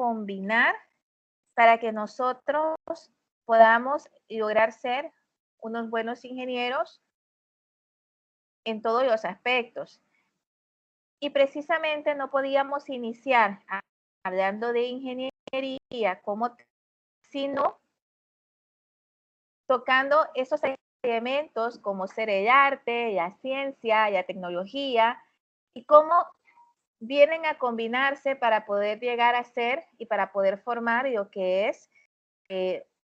combinar para que nosotros podamos lograr ser unos buenos ingenieros en todos los aspectos. Y precisamente no podíamos iniciar hablando de ingeniería como sino tocando esos elementos como ser el arte, la ciencia, la tecnología y cómo vienen a combinarse para poder llegar a ser y para poder formar lo que es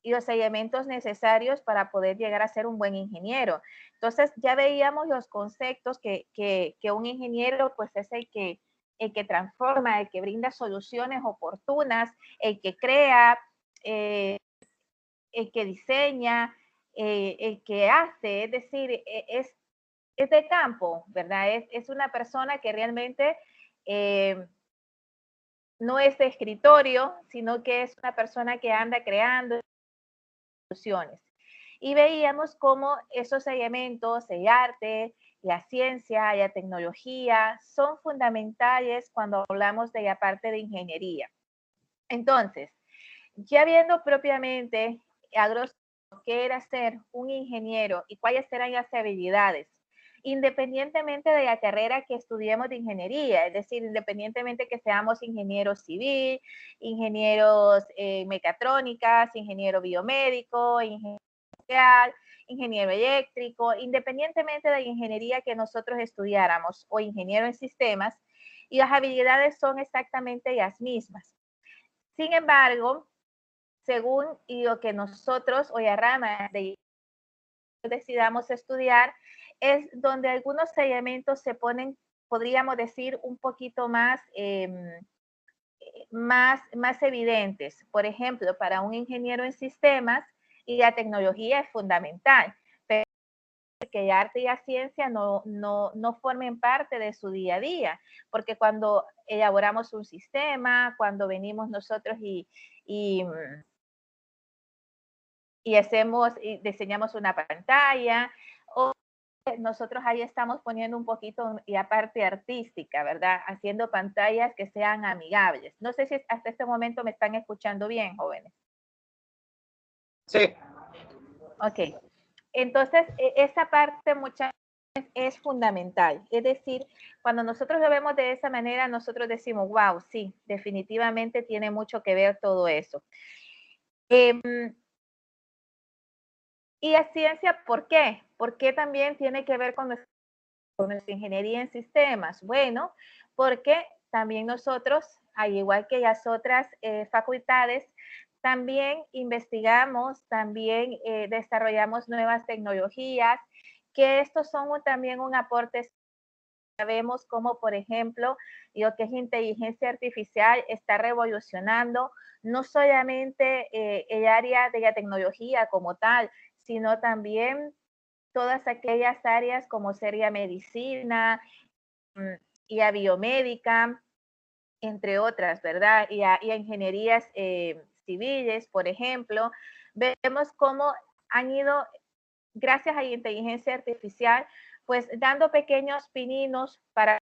los elementos necesarios para poder llegar a ser un buen ingeniero. Entonces ya veíamos los conceptos que un ingeniero pues es el que transforma, el que brinda soluciones oportunas, el que crea, el que diseña, el que hace, es decir, es de campo, ¿verdad? Es una persona que realmente no es de escritorio, sino que es una persona que anda creando soluciones. Y veíamos cómo esos elementos, el arte, la ciencia, la tecnología, son fundamentales cuando hablamos de la parte de ingeniería. Entonces, ya viendo propiamente a grosso qué era ser un ingeniero y cuáles eran las habilidades, independientemente de la carrera que estudiemos de ingeniería, es decir, independientemente que seamos ingenieros civil, ingenieros mecatrónicas, ingeniero biomédico, ingeniero industrial, ingeniero eléctrico, independientemente de la ingeniería que nosotros estudiáramos o ingeniero en sistemas, y las habilidades son exactamente las mismas. Sin embargo, según lo que nosotros o la rama de decidamos estudiar, es donde algunos elementos se ponen, podríamos decir, un poquito más, más evidentes. Por ejemplo, para un ingeniero en sistemas, y la tecnología es fundamental, pero que el arte y la ciencia no formen parte de su día a día, porque cuando elaboramos un sistema, cuando venimos nosotros y hacemos y diseñamos una pantalla o nosotros ahí estamos poniendo un poquito la parte artística, ¿verdad? Haciendo pantallas que sean amigables. No sé si hasta este momento me están escuchando bien, jóvenes. Sí. Ok. Entonces, esa parte muchas veces es fundamental. Es decir, cuando nosotros lo vemos de esa manera, nosotros decimos, wow, sí, definitivamente tiene mucho que ver todo eso. Y la ciencia, ¿por qué? ¿Por qué también tiene que ver con nuestra ingeniería en sistemas? Bueno, porque también nosotros, al igual que las otras facultades, también investigamos, también desarrollamos nuevas tecnologías, que estos son también un aporte. Sabemos cómo, por ejemplo, lo que es inteligencia artificial está revolucionando no solamente el área de la tecnología como tal, sino también todas aquellas áreas como sería medicina y a biomédica, entre otras, ¿verdad? Y a ingenierías civiles, por ejemplo. Vemos cómo han ido, gracias a la inteligencia artificial, pues dando pequeños pininos para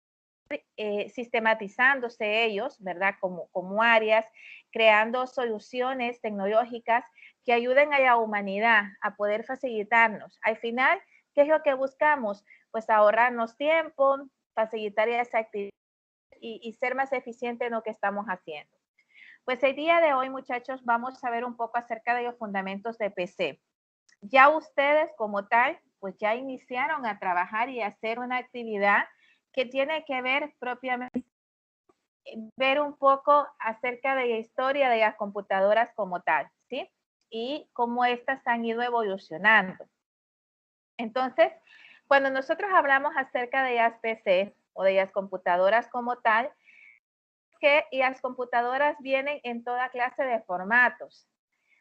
sistematizándose ellos, ¿verdad? Como áreas, creando soluciones tecnológicas que ayuden a la humanidad a poder facilitarnos. Al final, ¿qué es lo que buscamos? Pues ahorrarnos tiempo, facilitar esa actividad y ser más eficiente en lo que estamos haciendo. Pues el día de hoy, muchachos, vamos a ver un poco acerca de los fundamentos de PC. Ya ustedes como tal, pues ya iniciaron a trabajar y a hacer una actividad que tiene que ver propiamente, ver un poco acerca de la historia de las computadoras como tal, ¿sí? Y cómo estas han ido evolucionando. Entonces, cuando nosotros hablamos acerca de las PC o de las computadoras como tal, que las computadoras vienen en toda clase de formatos,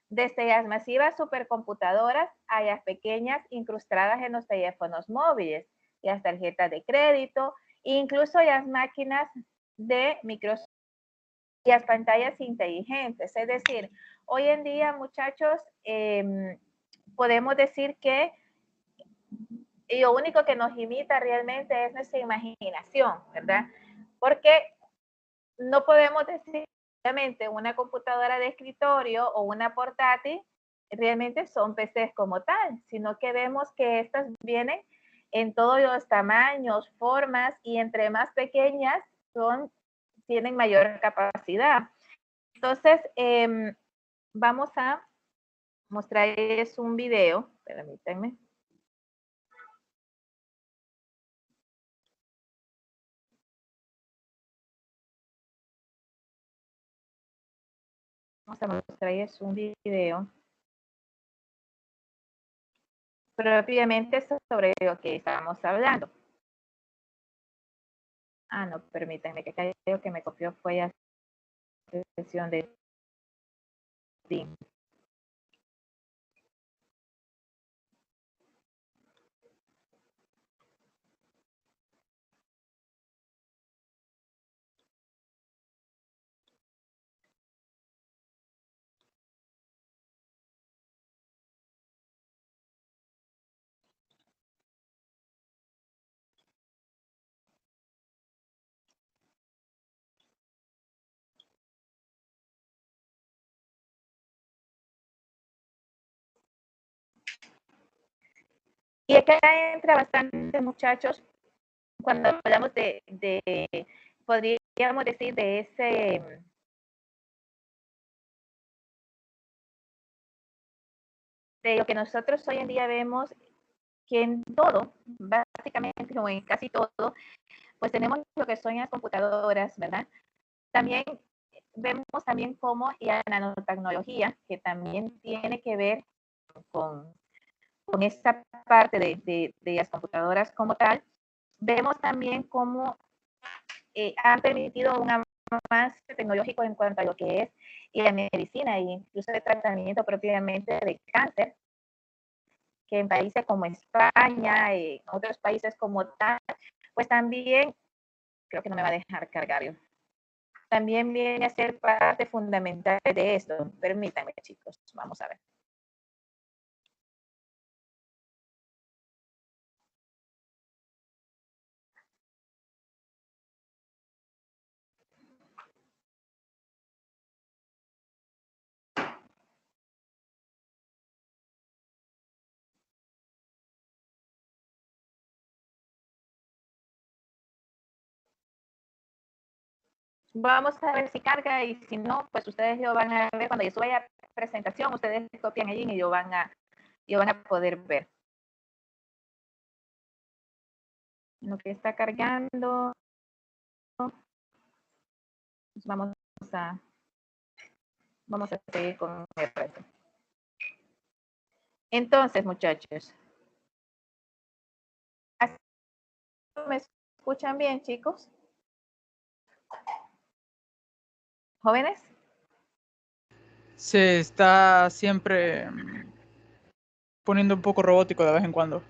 desde las masivas supercomputadoras a las pequeñas incrustadas en los teléfonos móviles, las tarjetas de crédito, incluso las máquinas de Microsoft y las pantallas inteligentes. Es decir, hoy en día, muchachos, podemos decir que lo único que nos imita realmente es nuestra imaginación, ¿verdad? Porque no podemos decir obviamente una computadora de escritorio o una portátil realmente son PCs como tal, sino que vemos que estas vienen en todos los tamaños, formas, y entre más pequeñas tienen mayor capacidad. Entonces, vamos a mostrarles un video, permítanme. Vamos a mostrarles un video propiamente sobre lo que estamos hablando. Ah, no, permítanme, que creo que me copió fue la sesión de Steam. Y acá entra bastante, muchachos, cuando hablamos podríamos decir, de lo que nosotros hoy en día vemos, que en todo, básicamente, o en casi todo, pues tenemos lo que son las computadoras, ¿verdad? También vemos también cómo la nanotecnología, que también tiene que ver con esta parte de las computadoras como tal, vemos también cómo han permitido un avance tecnológico en cuanto a lo que es la medicina e incluso el tratamiento propiamente de cáncer, que en países como España, en otros países como tal, pues también, creo que no me va a dejar cargar yo, también viene a ser parte fundamental de esto. Permítanme, chicos, vamos a ver. Vamos a ver si carga, y si no, pues ustedes lo van a ver cuando yo suba la presentación. Ustedes copian allí y lo van a poder ver. Lo que está cargando, pues vamos a seguir con el resto. Entonces, muchachos, ¿me escuchan bien, chicos? ¿Jóvenes? Se está siempre poniendo un poco robótico de vez en cuando.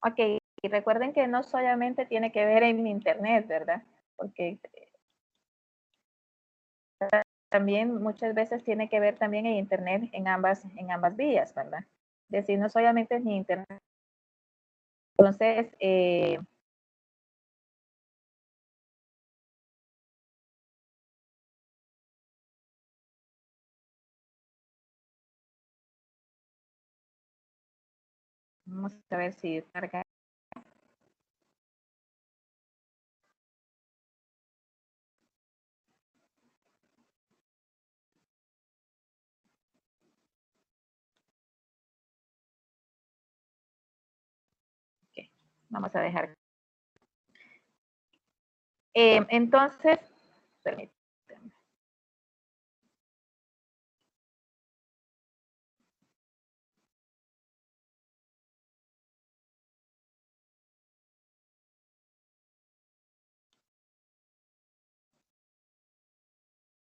Ok, y recuerden que no solamente tiene que ver en internet, ¿verdad? Porque también muchas veces tiene que ver también en internet en ambas vías, ¿verdad? Es decir, no solamente en internet. Entonces, vamos a ver si carga. Okay, vamos a dejar. Entonces, permítanme.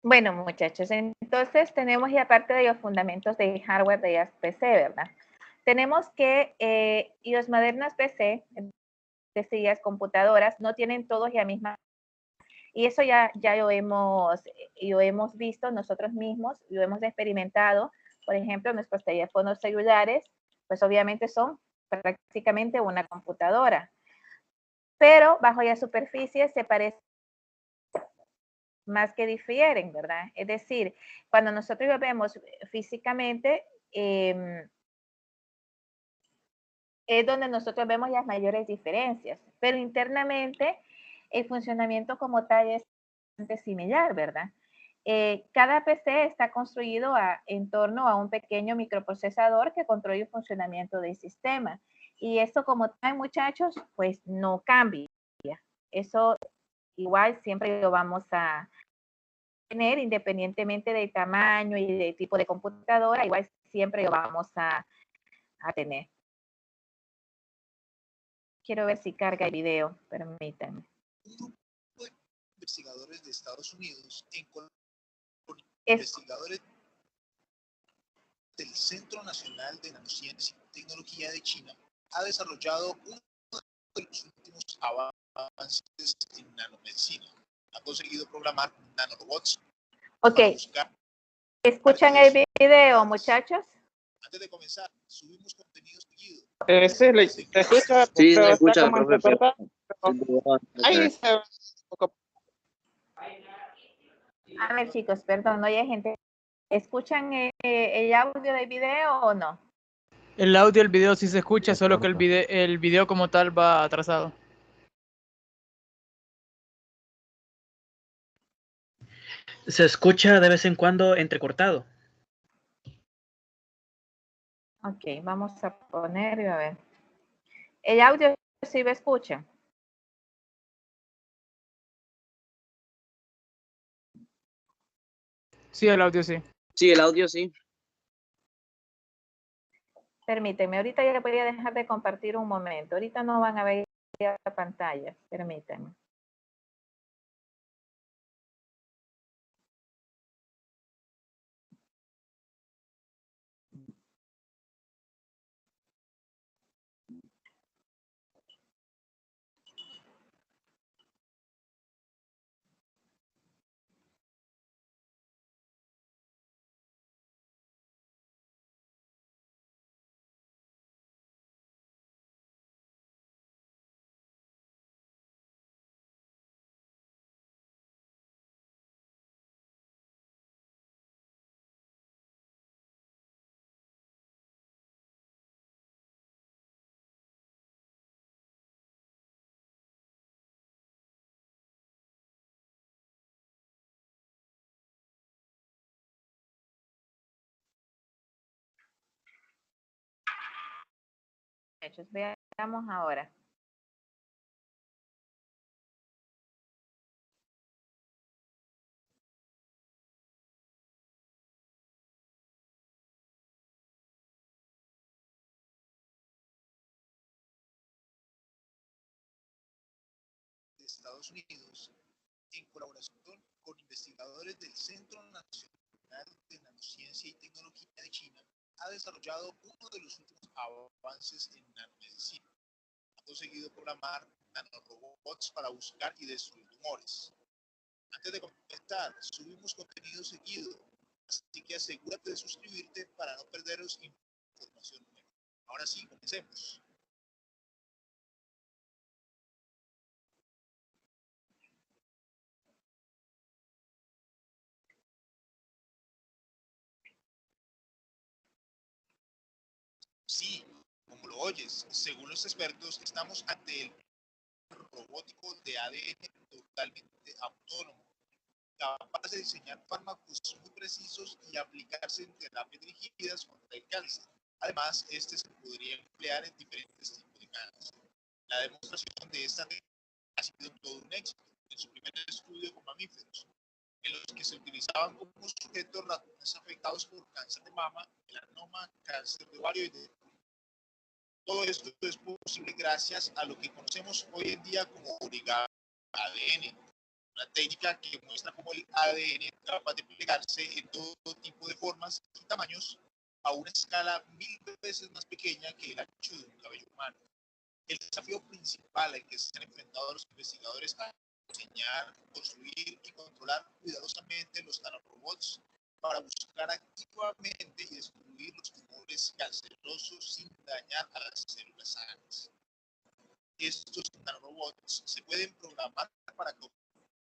Bueno, muchachos, entonces tenemos ya parte de los fundamentos de hardware de las PC, ¿verdad? Tenemos que los modernos PC, es decir, las computadoras, no tienen todos la misma. Y eso ya lo hemos visto nosotros mismos, lo hemos experimentado. Por ejemplo, nuestros teléfonos celulares, pues obviamente son prácticamente una computadora. pero bajo la superficie se parecen más que difieren, ¿verdad? Es decir, cuando nosotros lo vemos físicamente, es donde nosotros vemos las mayores diferencias, pero internamente el funcionamiento como tal es bastante similar, ¿verdad? Cada PC está construido en torno a un pequeño microprocesador que controla el funcionamiento del sistema. Y esto, como tal, muchachos, pues no cambia. Eso igual siempre lo vamos a tener, independientemente del tamaño y del tipo de computadora, igual siempre lo vamos a tener. Quiero ver si carga el video, permítanme. Un grupo de investigadores de Estados Unidos con Es, investigadores del Centro Nacional de Nanociencia y Tecnología de China ha desarrollado uno de los últimos avances en nanomedicina. Ha conseguido programar nanorobots para buscar. ¿Escuchan el video, muchachos? Antes de comenzar, subimos contenido seguido. Sí, se escucha, Sí, pero se está escucha, como profe, pero entrecortado. Ahí se ve un poco. A ver, chicos, perdón, no hay gente. ¿Escuchan el audio del video o no? El audio, el video sí se escucha, solo que el video como tal va atrasado. se escucha de vez en cuando entrecortado. Ok, vamos a ponerlo, a ver. El audio sí me escuchan. Sí, el audio sí. Sí, el audio sí. Permíteme, ahorita ya voy a dejar de compartir un momento. Ahorita no van a ver la pantalla, permíteme. Veamos ahora. De Estados Unidos, en colaboración con investigadores del Centro Nacional de Nanociencia y Tecnología de China, ha desarrollado uno de los últimos avances en nanomedicina. Ha conseguido programar nanorobots para buscar y destruir tumores. Antes de comentar, subimos contenido seguido, así que asegúrate de suscribirte para no perderos información nueva. Ahora sí, comencemos. Sí, como lo oyes, según los expertos, estamos ante el robótico de ADN totalmente autónomo, capaz de diseñar fármacos muy precisos y aplicarse en terapias dirigidas contra el cáncer. Además, este se podría emplear en diferentes tipos de cáncer. La demostración de esta técnica ha sido todo un éxito en su primer estudio con mamíferos, en los que se utilizaban como sujetos ratones afectados por cáncer de mama, melanoma, cáncer de ovario y de todo esto es posible gracias a lo que conocemos hoy en día como origami ADN, una técnica que muestra cómo el ADN es capaz de plegarse en todo tipo de formas y tamaños a una escala 1000 veces más pequeña que el ancho de un cabello humano. El desafío principal al que se han enfrentado los investigadores es diseñar, construir y controlar cuidadosamente los nanorobots para buscar activamente y destruir los tumores cancerosos sin dañar a las células sanas. estos nanorobots se pueden programar para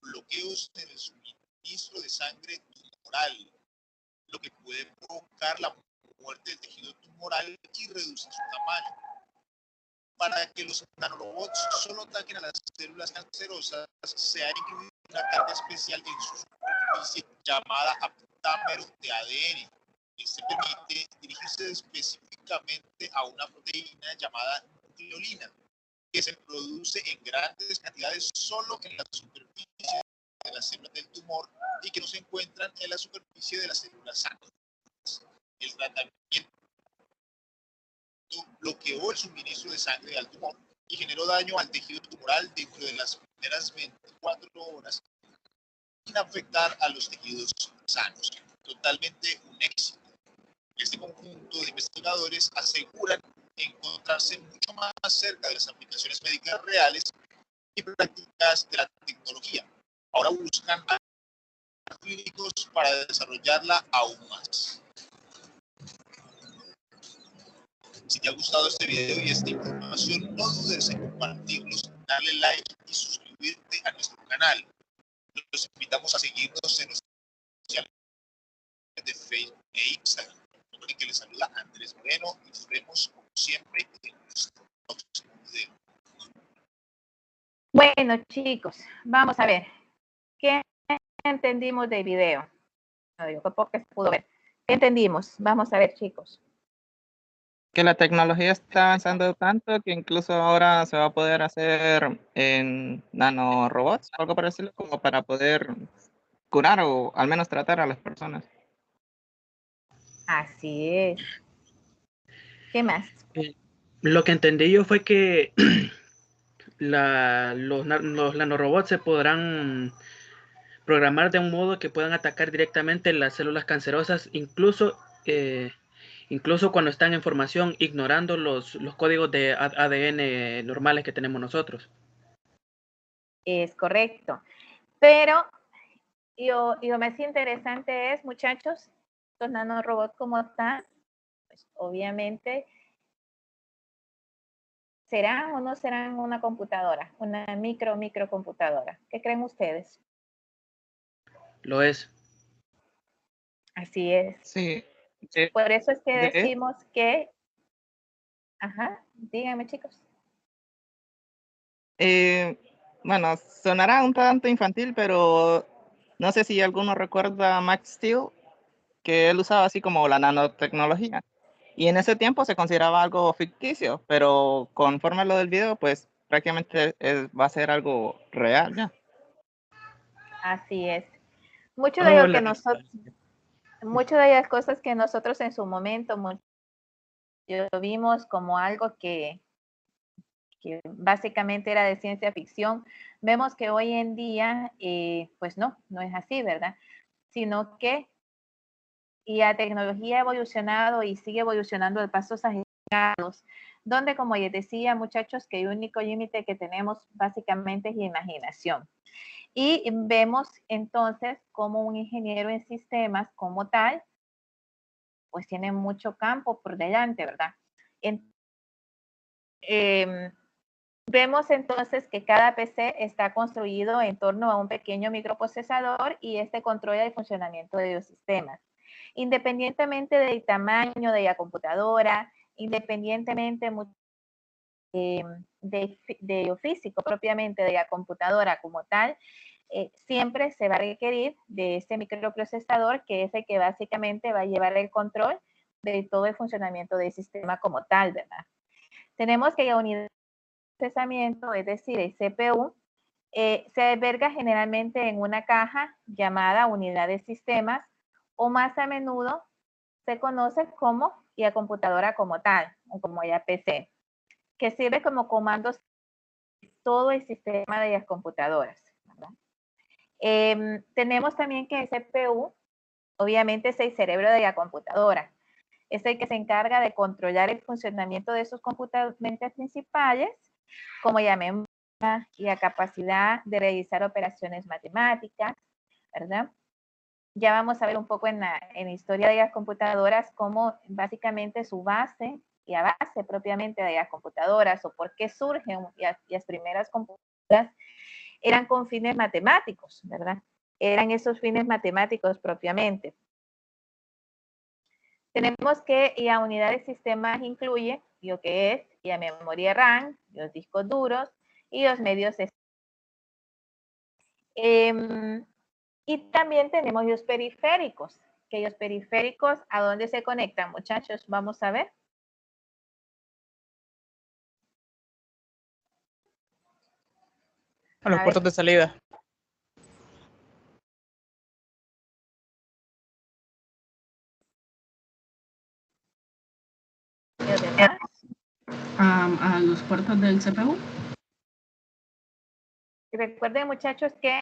bloqueos en el suministro de sangre tumoral, lo que puede provocar la muerte del tejido tumoral y reducir su tamaño. Para que los nanorobots solo ataquen a las células cancerosas, se ha incluido una carga especial en su superficie llamada aptámero de ADN. Este permite dirigirse específicamente a una proteína llamada nucleolina, que se produce en grandes cantidades solo en la superficie de las células del tumor y que no se encuentran en la superficie de las células sanas. El tratamiento bloqueó el suministro de sangre al tumor y generó daño al tejido tumoral dentro de las primeras 24 horas sin afectar a los tejidos sanos. Totalmente un éxito. Este conjunto de investigadores aseguran encontrarse mucho más cerca de las aplicaciones médicas reales y prácticas de la tecnología. Ahora buscan a clínicos para desarrollarla aún más. Si te ha gustado este video y esta información, no dudes en compartirlos, darle like y suscribirte a nuestro canal. Los invitamos a seguirnos en nuestras redes sociales de Facebook e Instagram. Recuerden que les saluda Andrés Moreno y nos vemos como siempre en nuestro próximo video. Bueno, chicos, vamos a ver. ¿Qué entendimos del video? No digo porque se pudo ver. ¿Qué entendimos? Vamos a ver, chicos. Que la tecnología está avanzando tanto que incluso ahora se va a poder hacer en nanorobots, algo por decirlo, como para poder curar o al menos tratar a las personas. Así es. ¿Qué más? Lo que entendí yo fue que los nanorobots se podrán programar de un modo que puedan atacar directamente las células cancerosas, incluso cuando están en formación, ignorando los códigos de ADN normales que tenemos nosotros. Es correcto. Pero lo más interesante es, muchachos, los nanorobots como están, pues obviamente, ¿serán o no serán una computadora? Una microcomputadora. ¿Qué creen ustedes? Lo es. Así es. Sí. Por eso es que de- decimos que... Ajá, díganme, chicos. Bueno, sonará un tanto infantil, pero no sé si alguno recuerda a Max Steel, que él usaba así como la nanotecnología. Y en ese tiempo se consideraba algo ficticio, pero conforme a lo del video, pues prácticamente va a ser algo real ya. Así es. Mucho de Oh, lo que nosotros, muchas de las cosas que nosotros en su momento lo vimos como algo que básicamente era de ciencia ficción, vemos que hoy en día, pues no es así, ¿verdad? Sino que la tecnología ha evolucionado y sigue evolucionando de pasos agigantados, donde, como les decía, muchachos, que el único límite que tenemos básicamente es la imaginación. Y vemos entonces como un ingeniero en sistemas como tal, pues tiene mucho campo por delante, ¿verdad? Vemos entonces que cada PC está construido en torno a un pequeño microprocesador y este controla el funcionamiento de los sistemas. Independientemente del tamaño de la computadora, independientemente de lo físico propiamente de la computadora como tal, siempre se va a requerir de este microprocesador, que es el que básicamente va a llevar el control de todo el funcionamiento del sistema como tal, ¿verdad? Tenemos que la unidad de procesamiento, es decir, el CPU, se alberga generalmente en una caja llamada unidad de sistemas, o más a menudo se conoce como la computadora como tal, o como la PC, que sirve como comandos de todo el sistema de las computadoras, ¿verdad? Tenemos también que el CPU, obviamente, es el cerebro de la computadora. Es el que se encarga de controlar el funcionamiento de sus componentes principales, como la memoria y la capacidad de realizar operaciones matemáticas, ¿verdad? Ya vamos a ver un poco en la historia de las computadoras cómo básicamente su base y a base propiamente de las computadoras o por qué surgen las primeras computadoras, eran con fines matemáticos, ¿verdad? Eran esos fines matemáticos propiamente. Tenemos que la unidad de sistemas incluye lo que es la memoria RAM, los discos duros y los medios. Y también tenemos los periféricos, que los periféricos, ¿a dónde se conectan, muchachos? Vamos a ver. A los puertos de salida. ¿Los demás? A los puertos del CPU. Recuerden, muchachos, que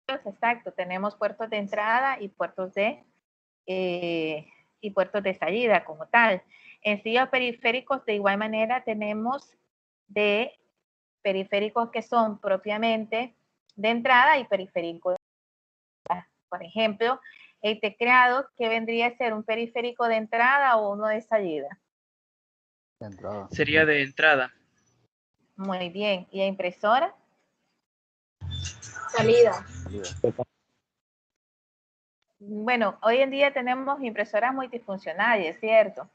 exacto, tenemos puertos de entrada y puertos de salida como tal. En sí, los periféricos de igual manera tenemos de periféricos que son propiamente de entrada y periféricos de salida. Por ejemplo, el teclado, que vendría a ser un periférico de entrada o uno de salida. De entrada. Sería de entrada. Muy bien. ¿Y la impresora? Salida. Bueno, hoy en día tenemos impresoras multifuncionales, ¿cierto?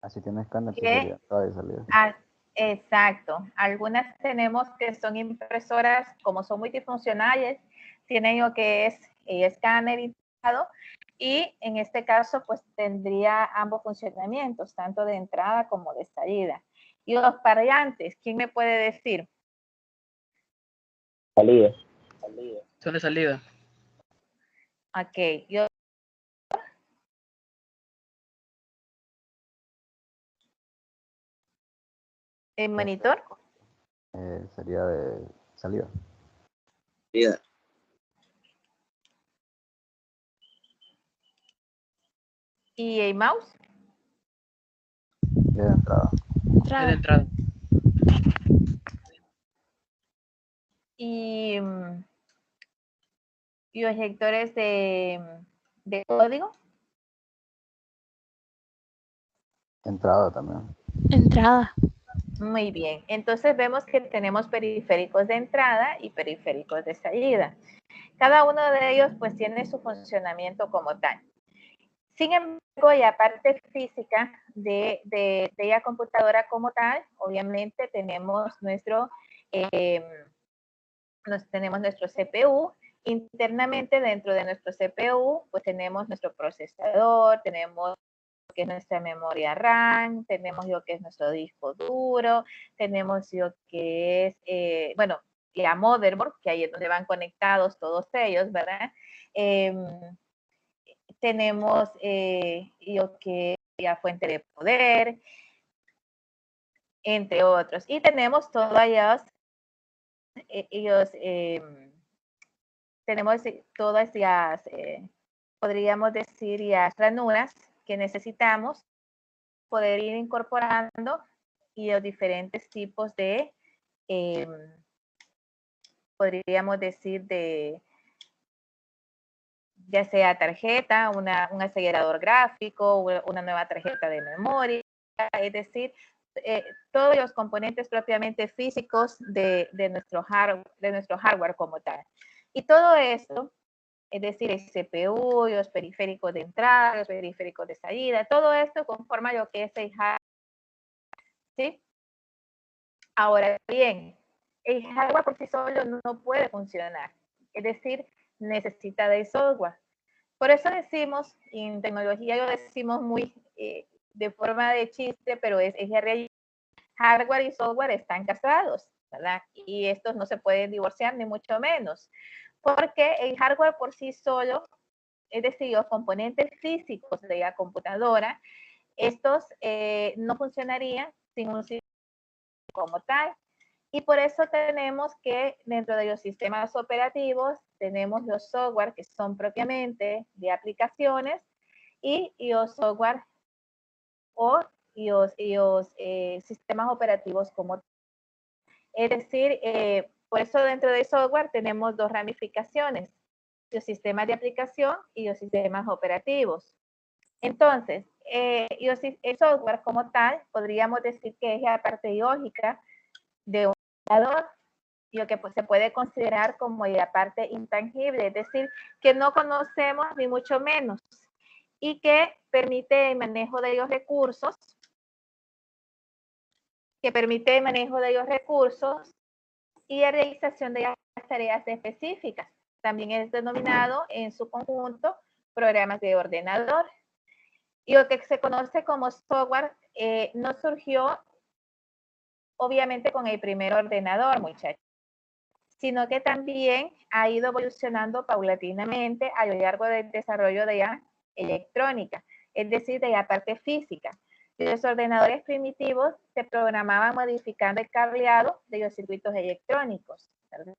Así tiene escáner, sí ¿Qué? sería entrada y salida. Exacto. Algunas tenemos que son impresoras, como son multifuncionales, tienen lo que es el escáner integrado y en este caso pues tendría ambos funcionamientos, tanto de entrada como de salida. Y los parlantes, ¿quién me puede decir? Salida. Son de salida. Ok, yo... ¿El monitor? Sería de salida. Salida. ¿Y el mouse? De entrada. Es de entrada. ¿Y los lectores de código? Entrada también. Entrada. Muy bien, entonces vemos que tenemos periféricos de entrada y periféricos de salida. Cada uno de ellos pues tiene su funcionamiento como tal. Sin embargo, la parte física de la computadora como tal, obviamente tenemos nuestro CPU. Internamente dentro de nuestro CPU pues tenemos nuestro procesador, tenemos que es nuestra memoria RAM, tenemos lo que es nuestro disco duro, tenemos lo que es, bueno, la motherboard, que ahí es donde van conectados todos ellos, ¿verdad? Tenemos lo que es la fuente de poder, entre otros. Y tenemos tenemos todas las, podríamos decir, las ranuras que necesitamos poder ir incorporando y los diferentes tipos de, podríamos decir, de ya sea tarjeta, un acelerador gráfico, una nueva tarjeta de memoria, es decir, todos los componentes propiamente físicos de nuestro hardware como tal. Y todo esto, es decir, el CPU, los periféricos de entrada, los periféricos de salida, todo esto conforma lo que es el hardware, ¿sí? Ahora bien, el hardware por sí solo no puede funcionar, es decir, necesita del software. Por eso decimos, y en tecnología lo decimos muy de forma de chiste, pero es la realidad, hardware y software están casados, ¿verdad? Y estos no se pueden divorciar, ni mucho menos, porque el hardware por sí solo, es decir, los componentes físicos de la computadora, estos no funcionarían sin un sistema como tal. Y por eso tenemos que dentro de los sistemas operativos tenemos los software que son propiamente de aplicaciones y los software o los sistemas operativos como tal. Es decir, por eso dentro del software tenemos dos ramificaciones, los sistemas de aplicación y los sistemas operativos. Entonces, y el software como tal, podríamos decir que es la parte lógica de un ordenador, y lo que pues, se puede considerar como la parte intangible, es decir, que no conocemos ni mucho menos, y que permite el manejo de los recursos, y la realización de las tareas específicas. También es denominado en su conjunto programas de ordenador. Y lo que se conoce como software no surgió obviamente con el primer ordenador, muchachos, sino que también ha ido evolucionando paulatinamente a lo largo del desarrollo de la electrónica, es decir, de la parte física. Los ordenadores primitivos se programaban modificando el cableado de los circuitos electrónicos, ¿verdad?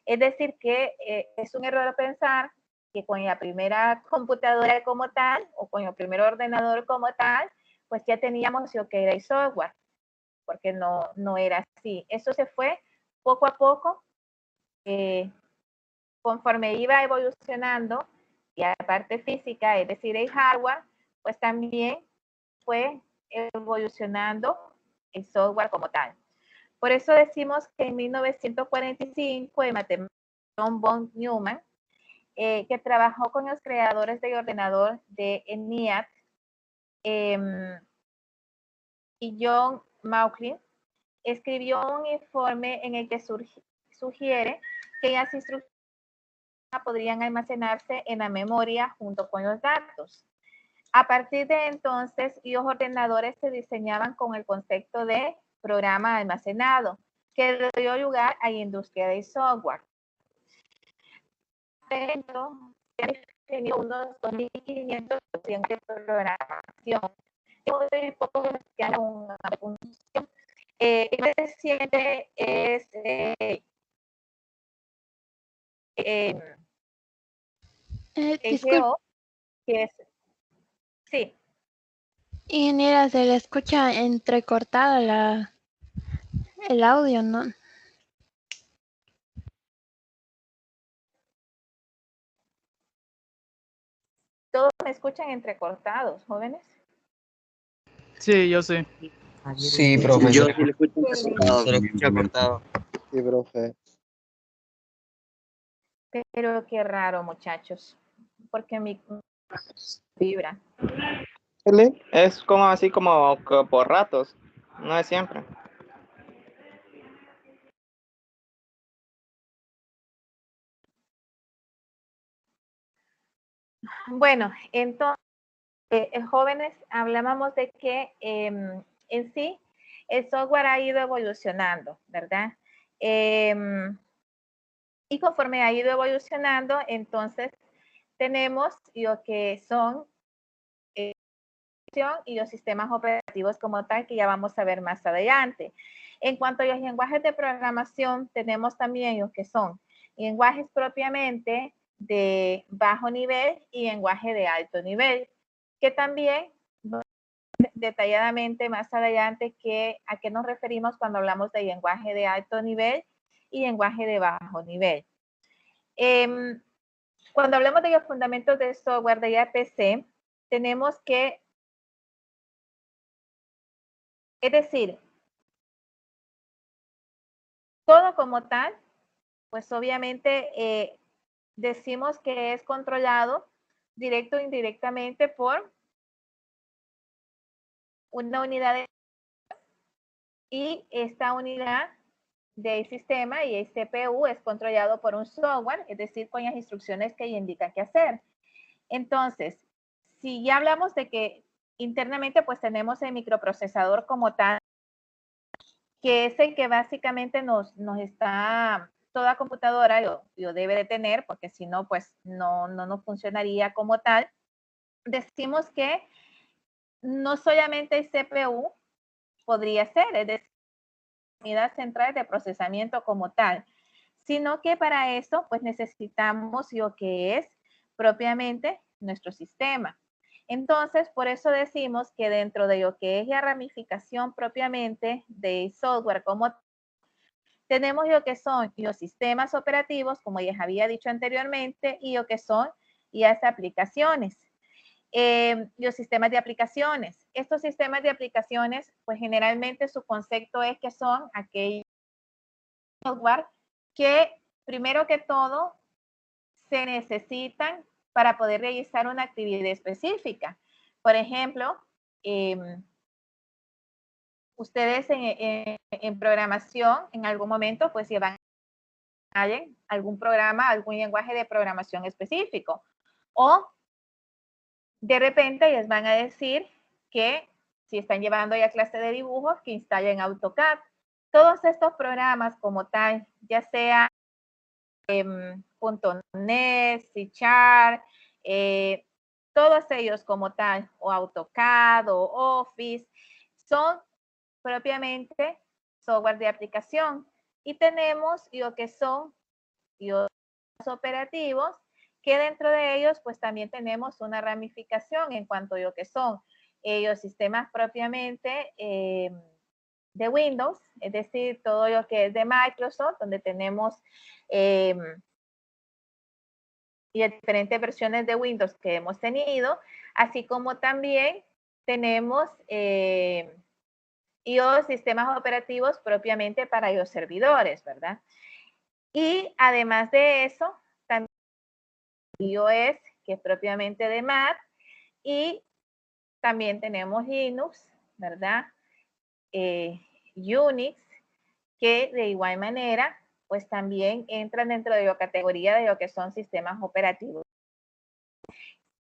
Es decir, que es un error pensar que con la primera computadora como tal, o con el primer ordenador como tal, pues ya teníamos lo que era el software, porque no era así. Eso se fue poco a poco, conforme iba evolucionando, y la parte física, es decir, el hardware, pues también fue evolucionando el software como tal. Por eso decimos que en 1945 el matemático John von Neumann, que trabajó con los creadores del ordenador de ENIAC, y John Mauchly, escribió un informe en el que sugiere que las instrucciones podrían almacenarse en la memoria junto con los datos. A partir de entonces, los ordenadores se diseñaban con el concepto de programa almacenado, que dio lugar a la industria del software. Tenía unos 2.500 de programación. Muy poco una función. El reciente es disculpe, que es, sí. ingeniera, se le escucha entrecortada el audio, ¿no? Todos me escuchan entrecortados, jóvenes. Sí, yo sé. Sí, profe. Yo sí le escucho cortado, se le escucha cortado. Sí, profe. Pero qué raro, muchachos, porque mi vibra. Es como así como por ratos, no es siempre. Bueno, entonces, jóvenes, hablábamos de que en sí el software ha ido evolucionando, ¿verdad? Y conforme ha ido evolucionando, entonces tenemos lo que son y los sistemas operativos como tal, que ya vamos a ver más adelante. En cuanto a los lenguajes de programación, tenemos también los que son lenguajes propiamente de bajo nivel y lenguaje de alto nivel, que también detalladamente más adelante a qué nos referimos cuando hablamos de lenguaje de alto nivel y lenguaje de bajo nivel. Cuando hablamos de los fundamentos del software de IAPC, tenemos que, es decir, todo como tal, pues obviamente decimos que es controlado directo o indirectamente por una unidad y esta unidad del sistema y el CPU es controlado por un software, es decir, con las instrucciones que indican qué hacer. Entonces, si ya hablamos de que internamente pues tenemos el microprocesador como tal, que es el que básicamente nos está, toda computadora lo debe de tener, porque si no, pues no nos funcionaría como tal. Decimos que no solamente el CPU podría ser, es decir, unidad central de procesamiento como tal, sino que para eso pues necesitamos lo que es propiamente nuestro sistema. Entonces, por eso decimos que dentro de lo que es la ramificación propiamente del software como tenemos lo que son los sistemas operativos, como ya había dicho anteriormente, y lo que son las aplicaciones. Los sistemas de aplicaciones. Estos sistemas de aplicaciones, pues generalmente su concepto es que son aquellos software que primero que todo se necesitan para poder realizar una actividad específica. Por ejemplo, ustedes en programación en algún momento pues llevan algún programa, algún lenguaje de programación específico. O de repente les van a decir que si están llevando ya clase de dibujos, que instalen AutoCAD. Todos estos programas como tal, ya sea .NET, C#, todos ellos como tal, o AutoCAD o Office, son propiamente software de aplicación. Y tenemos lo que son los operativos, que dentro de ellos pues también tenemos una ramificación en cuanto a lo que son los sistemas propiamente de Windows, es decir, todo lo que es de Microsoft, donde tenemos y diferentes versiones de Windows que hemos tenido, así como también tenemos los sistemas operativos propiamente para los servidores, ¿verdad? Y además de eso, también iOS, que es propiamente de Mac, y también tenemos Linux, ¿verdad? Unix, que de igual manera, pues también entran dentro de la categoría de lo que son sistemas operativos.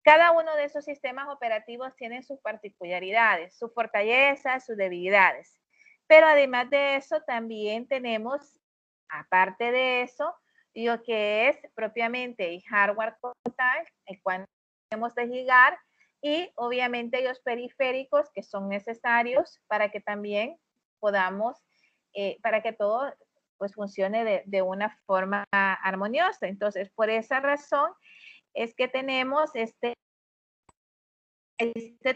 Cada uno de esos sistemas operativos tiene sus particularidades, sus fortalezas, sus debilidades. Pero además de eso, también tenemos, aparte de eso, lo que es propiamente el hardware total, el cual tenemos que ligar, y obviamente los periféricos que son necesarios para que también podamos, para que todo pues funcione de una forma armoniosa. Entonces, por esa razón es que tenemos este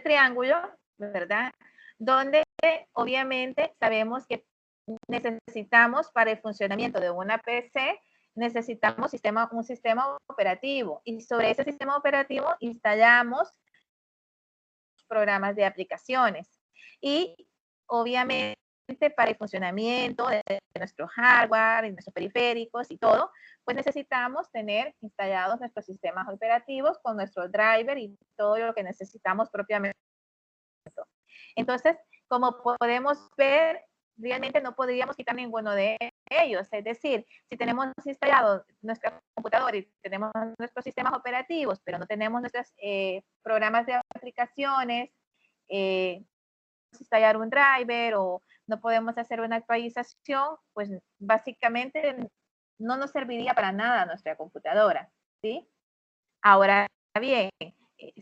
triángulo, ¿verdad? Donde obviamente sabemos que necesitamos para el funcionamiento de una PC, necesitamos un sistema operativo, y sobre ese sistema operativo instalamos programas de aplicaciones. Y obviamente para el funcionamiento de nuestro hardware y nuestros periféricos y todo, pues necesitamos tener instalados nuestros sistemas operativos con nuestro driver y todo lo que necesitamos propiamente. Entonces, como podemos ver, realmente no podríamos quitar ninguno de ellos. Es decir, si tenemos instalado nuestra computadora y tenemos nuestros sistemas operativos, pero no tenemos nuestros programas de aplicaciones, instalar un driver o no podemos hacer una actualización, pues básicamente no nos serviría para nada nuestra computadora, ¿sí? Ahora bien,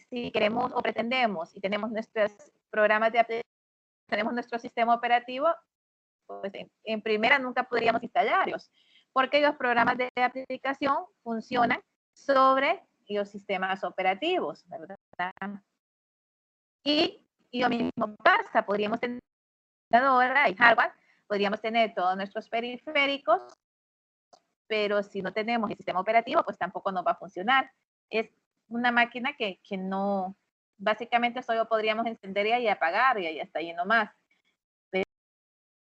si queremos o pretendemos y tenemos nuestros programas de aplicación, tenemos nuestro sistema operativo, pues en primera nunca podríamos instalarlos, porque los programas de aplicación funcionan sobre los sistemas operativos, ¿verdad? Y lo mismo pasa, podríamos tener computadora y hardware, podríamos tener todos nuestros periféricos, pero si no tenemos el sistema operativo, pues tampoco nos va a funcionar. Es una máquina que no, básicamente solo podríamos encender y apagar y ya está lleno más. Pero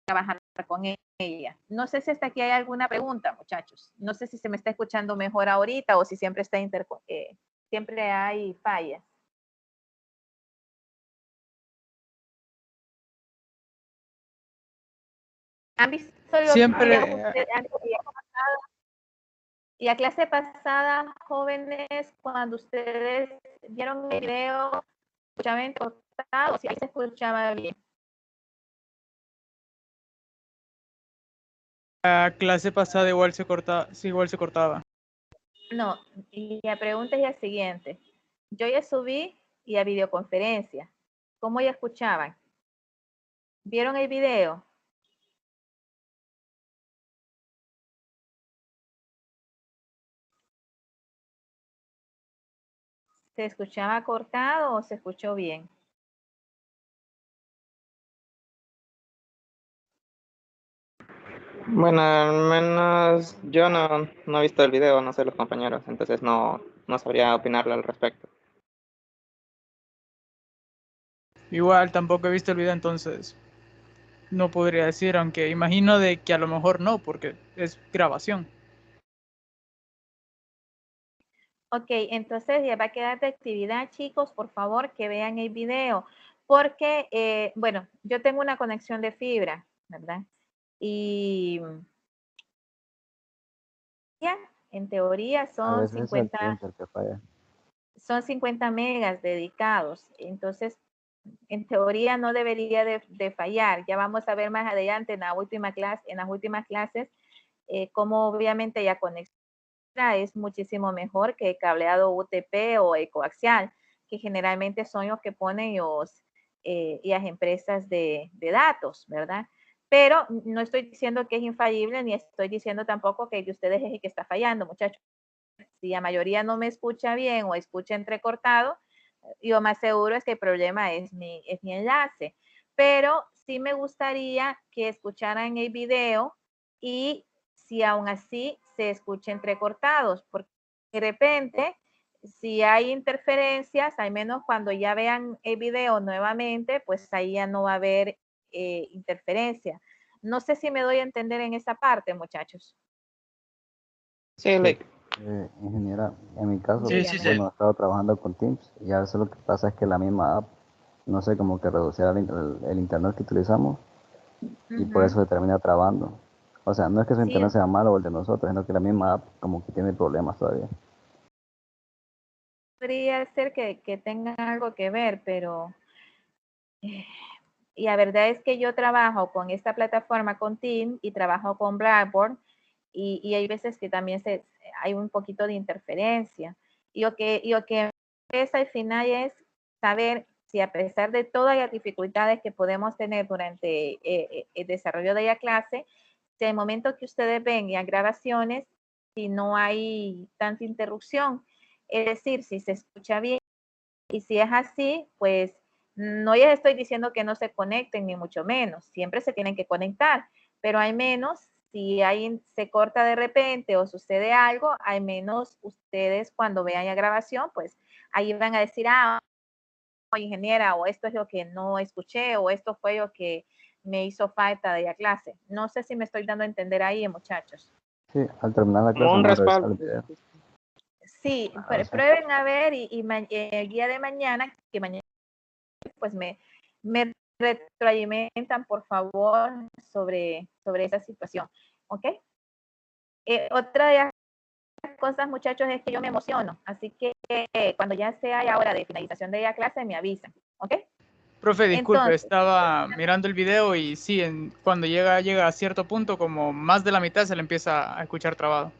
trabajar con ella. No sé si hasta aquí hay alguna pregunta, muchachos. No sé si se me está escuchando mejor ahorita o si siempre está siempre hay fallas. ¿Han visto lo Siempre. Y la clase pasada, jóvenes, cuando ustedes vieron el video, escuchaban cortado, si ahí se escuchaba bien. La clase pasada igual se cortaba, sí, igual se cortaba. No, y la pregunta es la siguiente. Yo ya subí y a videoconferencia. ¿Cómo ya escuchaban? ¿Vieron el video? ¿Se escuchaba cortado o se escuchó bien? Bueno, al menos yo no he visto el video, no sé los compañeros, entonces no sabría opinarle al respecto. Igual tampoco he visto el video, entonces no podría decir, aunque imagino de que a lo mejor no, porque es grabación. Ok, entonces ya va a quedar de actividad, chicos, por favor que vean el video, porque, bueno, yo tengo una conexión de fibra, ¿verdad? Y ya, en teoría A veces es el printer que falla. son 50 megas dedicados, entonces en teoría no debería de fallar. Ya vamos a ver más adelante en la última clase, en las últimas clases, cómo obviamente ya conexión es muchísimo mejor que el cableado UTP o el coaxial, que generalmente son los que ponen las empresas de datos, ¿verdad? Pero no estoy diciendo que es infalible, ni estoy diciendo tampoco que el de ustedes es el que está fallando, muchachos. Si la mayoría no me escucha bien o escucha entrecortado, yo más seguro es que el problema es mi enlace. Pero sí me gustaría que escucharan el video y si aún así se escucha entrecortados, porque de repente, si hay interferencias, al menos cuando ya vean el video nuevamente, pues ahí ya no va a haber interferencia. No sé si me doy a entender en esa parte, muchachos. Sí, Ingeniera, en mi caso, Sí, sí, sí. bueno, he estado trabajando con Teams y a veces lo que pasa es que la misma app, no sé, como que reducía el internet que utilizamos y por eso se termina trabando. O sea, no es que su Sí, internet sea malo o el de nosotros, sino que la misma app como que tiene problemas todavía. podría ser que tengan algo que ver, pero y la verdad es que yo trabajo con esta plataforma, con Team, y trabajo con Blackboard, y hay veces que también hay un poquito de interferencia. Y lo que es al final es saber si a pesar de todas las dificultades que podemos tener durante el desarrollo de la clase, si al momento que ustedes ven las grabaciones, si no hay tanta interrupción, es decir, si se escucha bien, y si es así, pues no les estoy diciendo que no se conecten, ni mucho menos. Siempre se tienen que conectar, pero al menos si se corta de repente o sucede algo, al menos ustedes cuando vean la grabación, pues ahí van a decir, ingeniera, o esto es lo que no escuché, o esto fue lo que me hizo falta de la clase. No sé si me estoy dando a entender ahí, muchachos. Sí, al terminar la clase un vamos a revisar respaldo. el video. Sí, Ah, sí. prueben a ver y el día de mañana, que mañana pues me retroalimentan, por favor, sobre esa situación. ¿Ok? Otra de las cosas, muchachos, es que yo me emociono. Así que cuando ya sea la hora de finalización de la clase, me avisan. ¿Ok? Profe, disculpe, Entonces, estaba mirando el video y sí, cuando llega a cierto punto, como más de la mitad se le empieza a escuchar trabado.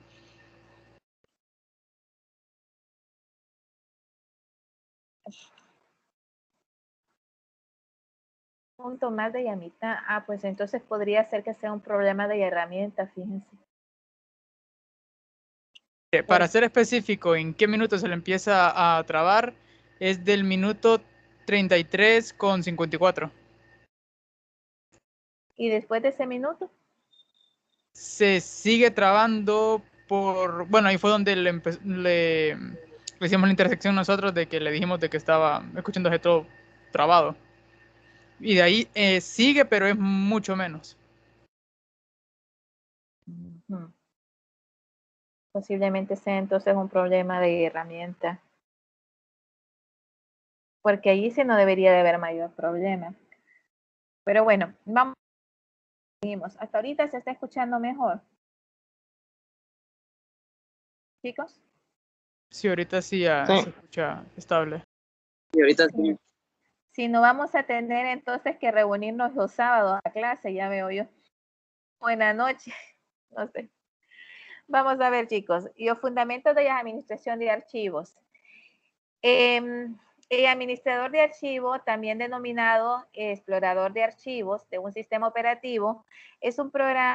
punto más de la mitad. Pues entonces podría ser que sea un problema de herramienta, fíjense. Para ser específico, ¿en qué minuto se le empieza a trabar? Es del minuto 33:54. Y después de ese minuto, Se sigue trabando bueno, ahí fue donde le hicimos la intersección nosotros de que le dijimos de que estaba escuchándose todo trabado. Y de ahí sigue, pero es mucho menos. posiblemente sea entonces un problema de herramienta. Porque allí sí no debería de haber mayor problema. Pero bueno, vamos. Seguimos. Hasta ahorita se está escuchando mejor. Chicos. Sí, ahorita sí ya se escucha estable. Y ahorita sí. Si no vamos a tener entonces que reunirnos los sábados a clase, ya veo yo. Buenas noches. No sé. Vamos a ver, chicos. Los fundamentos de la administración de archivos. El administrador de archivo, también denominado explorador de archivos de un sistema operativo, es un programa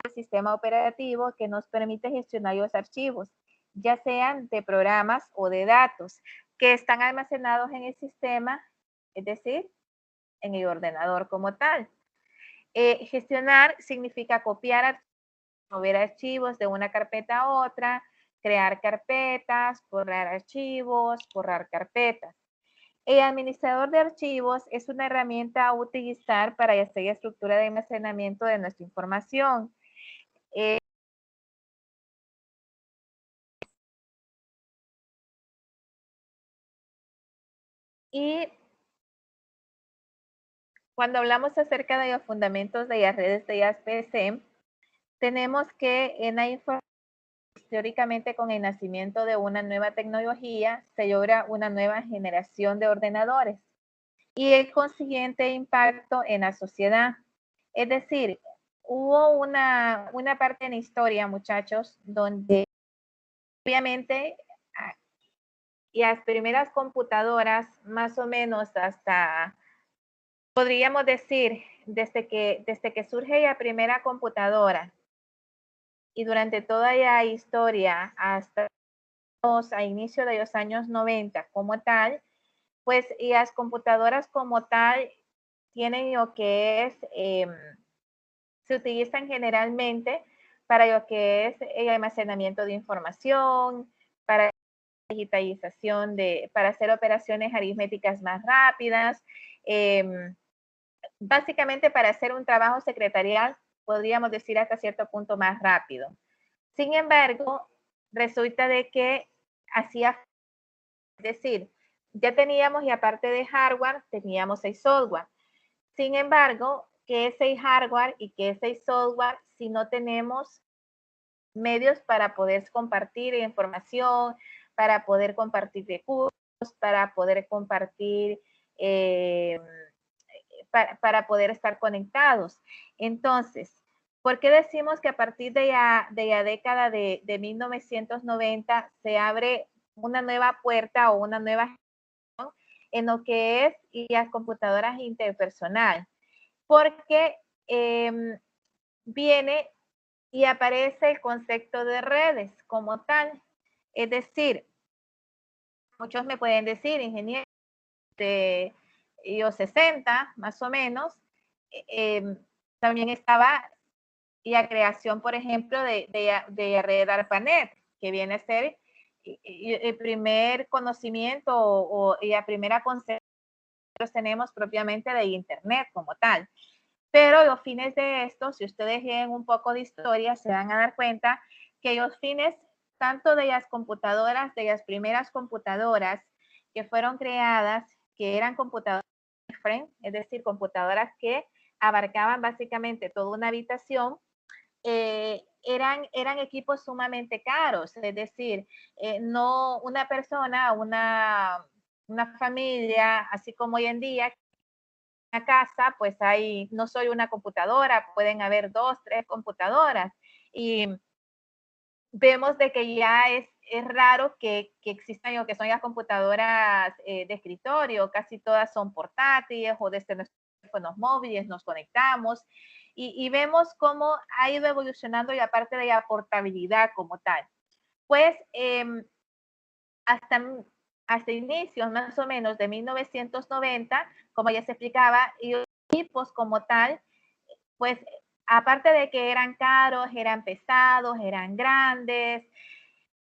del sistema operativo que nos permite gestionar los archivos, ya sean de programas o de datos, que están almacenados en el sistema, es decir, en el ordenador como tal. Gestionar significa copiar, mover archivos de una carpeta a otra, crear carpetas, borrar archivos, borrar carpetas. El administrador de archivos es una herramienta a utilizar para hacer la estructura de almacenamiento de nuestra información. Y cuando hablamos acerca de los fundamentos de las redes de las PC, tenemos que en la información, teóricamente con el nacimiento de una nueva tecnología, se logra una nueva generación de ordenadores y el consiguiente impacto en la sociedad. Es decir, hubo una parte en la historia, muchachos, donde obviamente las primeras computadoras, más o menos hasta, podríamos decir, desde que surge la primera computadora y durante toda la historia hasta a inicio de los años 90 como tal, pues las computadoras como tal tienen lo que es, se utilizan generalmente para lo que es el almacenamiento de información, para digitalización para hacer operaciones aritméticas más rápidas, básicamente para hacer un trabajo secretarial, podríamos decir hasta cierto punto más rápido. Sin embargo, resulta de que hacía, es decir, ya teníamos y aparte de hardware, teníamos el software. Sin embargo, ¿qué es el hardware y qué es el software si no tenemos medios para poder compartir información, para poder compartir recursos, para poder compartir, para poder estar conectados? Entonces, ¿por qué decimos que a partir de la década de 1990 se abre una nueva puerta o una nueva en lo que es las computadoras interpersonal? Porque viene y aparece el concepto de redes como tal. Es decir, muchos me pueden decir, ingeniero, de los 60 más o menos, también estaba la creación, por ejemplo, de red ARPANET, que viene a ser el primer conocimiento o la primera concepción que tenemos propiamente de Internet como tal. Pero los fines de esto, si ustedes leen un poco de historia, se van a dar cuenta que los fines tanto de las computadoras, de las primeras computadoras que fueron creadas, que eran computadoras, es decir, computadoras que abarcaban básicamente toda una habitación, eran equipos sumamente caros. Es decir, no una persona, una familia, así como hoy en día, casa, pues hay no solo una computadora, pueden haber 2, 3 computadoras. Y vemos de que ya es raro que existan lo que son las computadoras de escritorio, casi todas son portátiles o desde nuestros teléfonos móviles nos conectamos y vemos cómo ha ido evolucionando la parte de la portabilidad como tal. Pues hasta inicios más o menos de 1990, como ya se explicaba, y los equipos como tal, pues aparte de que eran caros, eran pesados, eran grandes,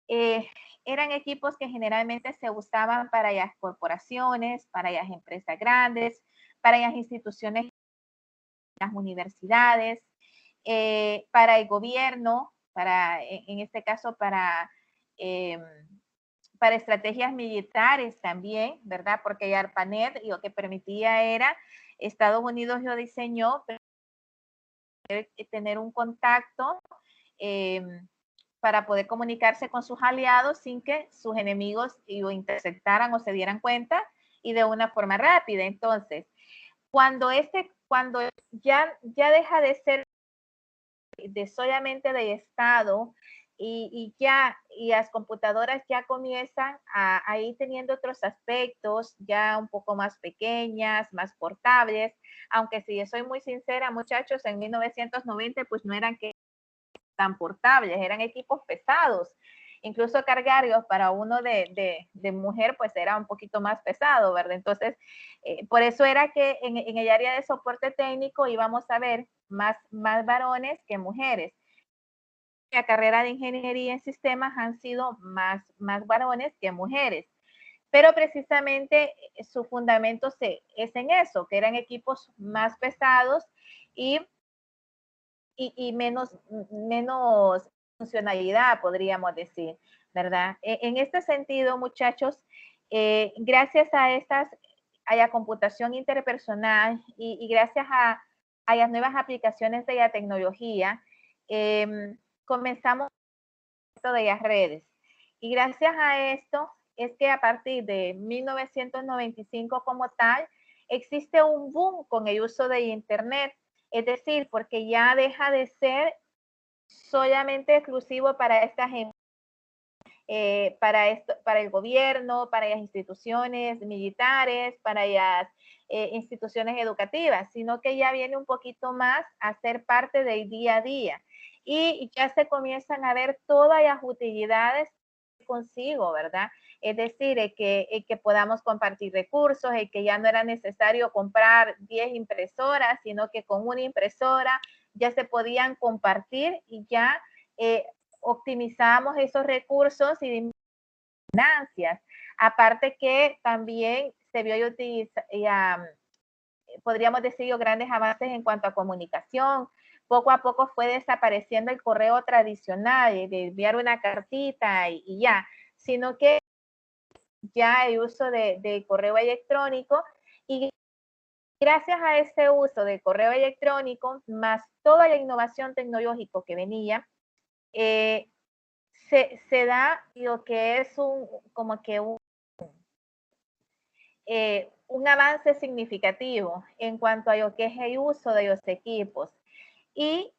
eran equipos que generalmente se usaban para las corporaciones, para las empresas grandes, para las instituciones, las universidades, para el gobierno, en este caso para estrategias militares también, ¿verdad? Porque el ARPANET lo que permitía era, Estados Unidos lo diseñó, tener un contacto para poder comunicarse con sus aliados sin que sus enemigos lo interceptaran o se dieran cuenta y de una forma rápida. Entonces, cuando ya deja de ser de solamente de Estado y las computadoras ya comienzan a ir teniendo otros aspectos ya un poco más pequeñas, más portables, aunque si soy muy sincera, muchachos, en 1990 pues no eran tan portables, eran equipos pesados. Incluso cargarlos para uno de mujer pues era un poquito más pesado, ¿verdad? Entonces, por eso era que en el área de soporte técnico íbamos a ver más varones que mujeres. La carrera de ingeniería en sistemas han sido más varones que mujeres. pero precisamente su fundamento es en eso, que eran equipos más pesados y menos funcionalidad, podríamos decir, ¿verdad? En este sentido, muchachos, gracias a la computación interpersonal y gracias a las nuevas aplicaciones de la tecnología, comenzamos esto de las redes. Y gracias a esto es que a partir de 1995 como tal, existe un boom con el uso de Internet. Es decir, porque ya deja de ser solamente exclusivo para estas para el gobierno, para las instituciones militares, para las instituciones educativas, sino que ya viene un poquito más a ser parte del día a día. Y ya se comienzan a ver todas las utilidades consigo, ¿verdad? Es decir, que podamos compartir recursos, que ya no era necesario comprar 10 impresoras, sino que con una impresora ya se podían compartir y ya optimizamos esos recursos y ganancias. Aparte que también se vio podríamos decir, grandes avances en cuanto a comunicación. Poco a poco fue desapareciendo el correo tradicional de enviar una cartita y ya, sino que ya el uso de correo electrónico y gracias a ese uso de correo electrónico, más toda la innovación tecnológica que venía, se da lo que es un avance significativo en cuanto a lo que es el uso de los equipos. Y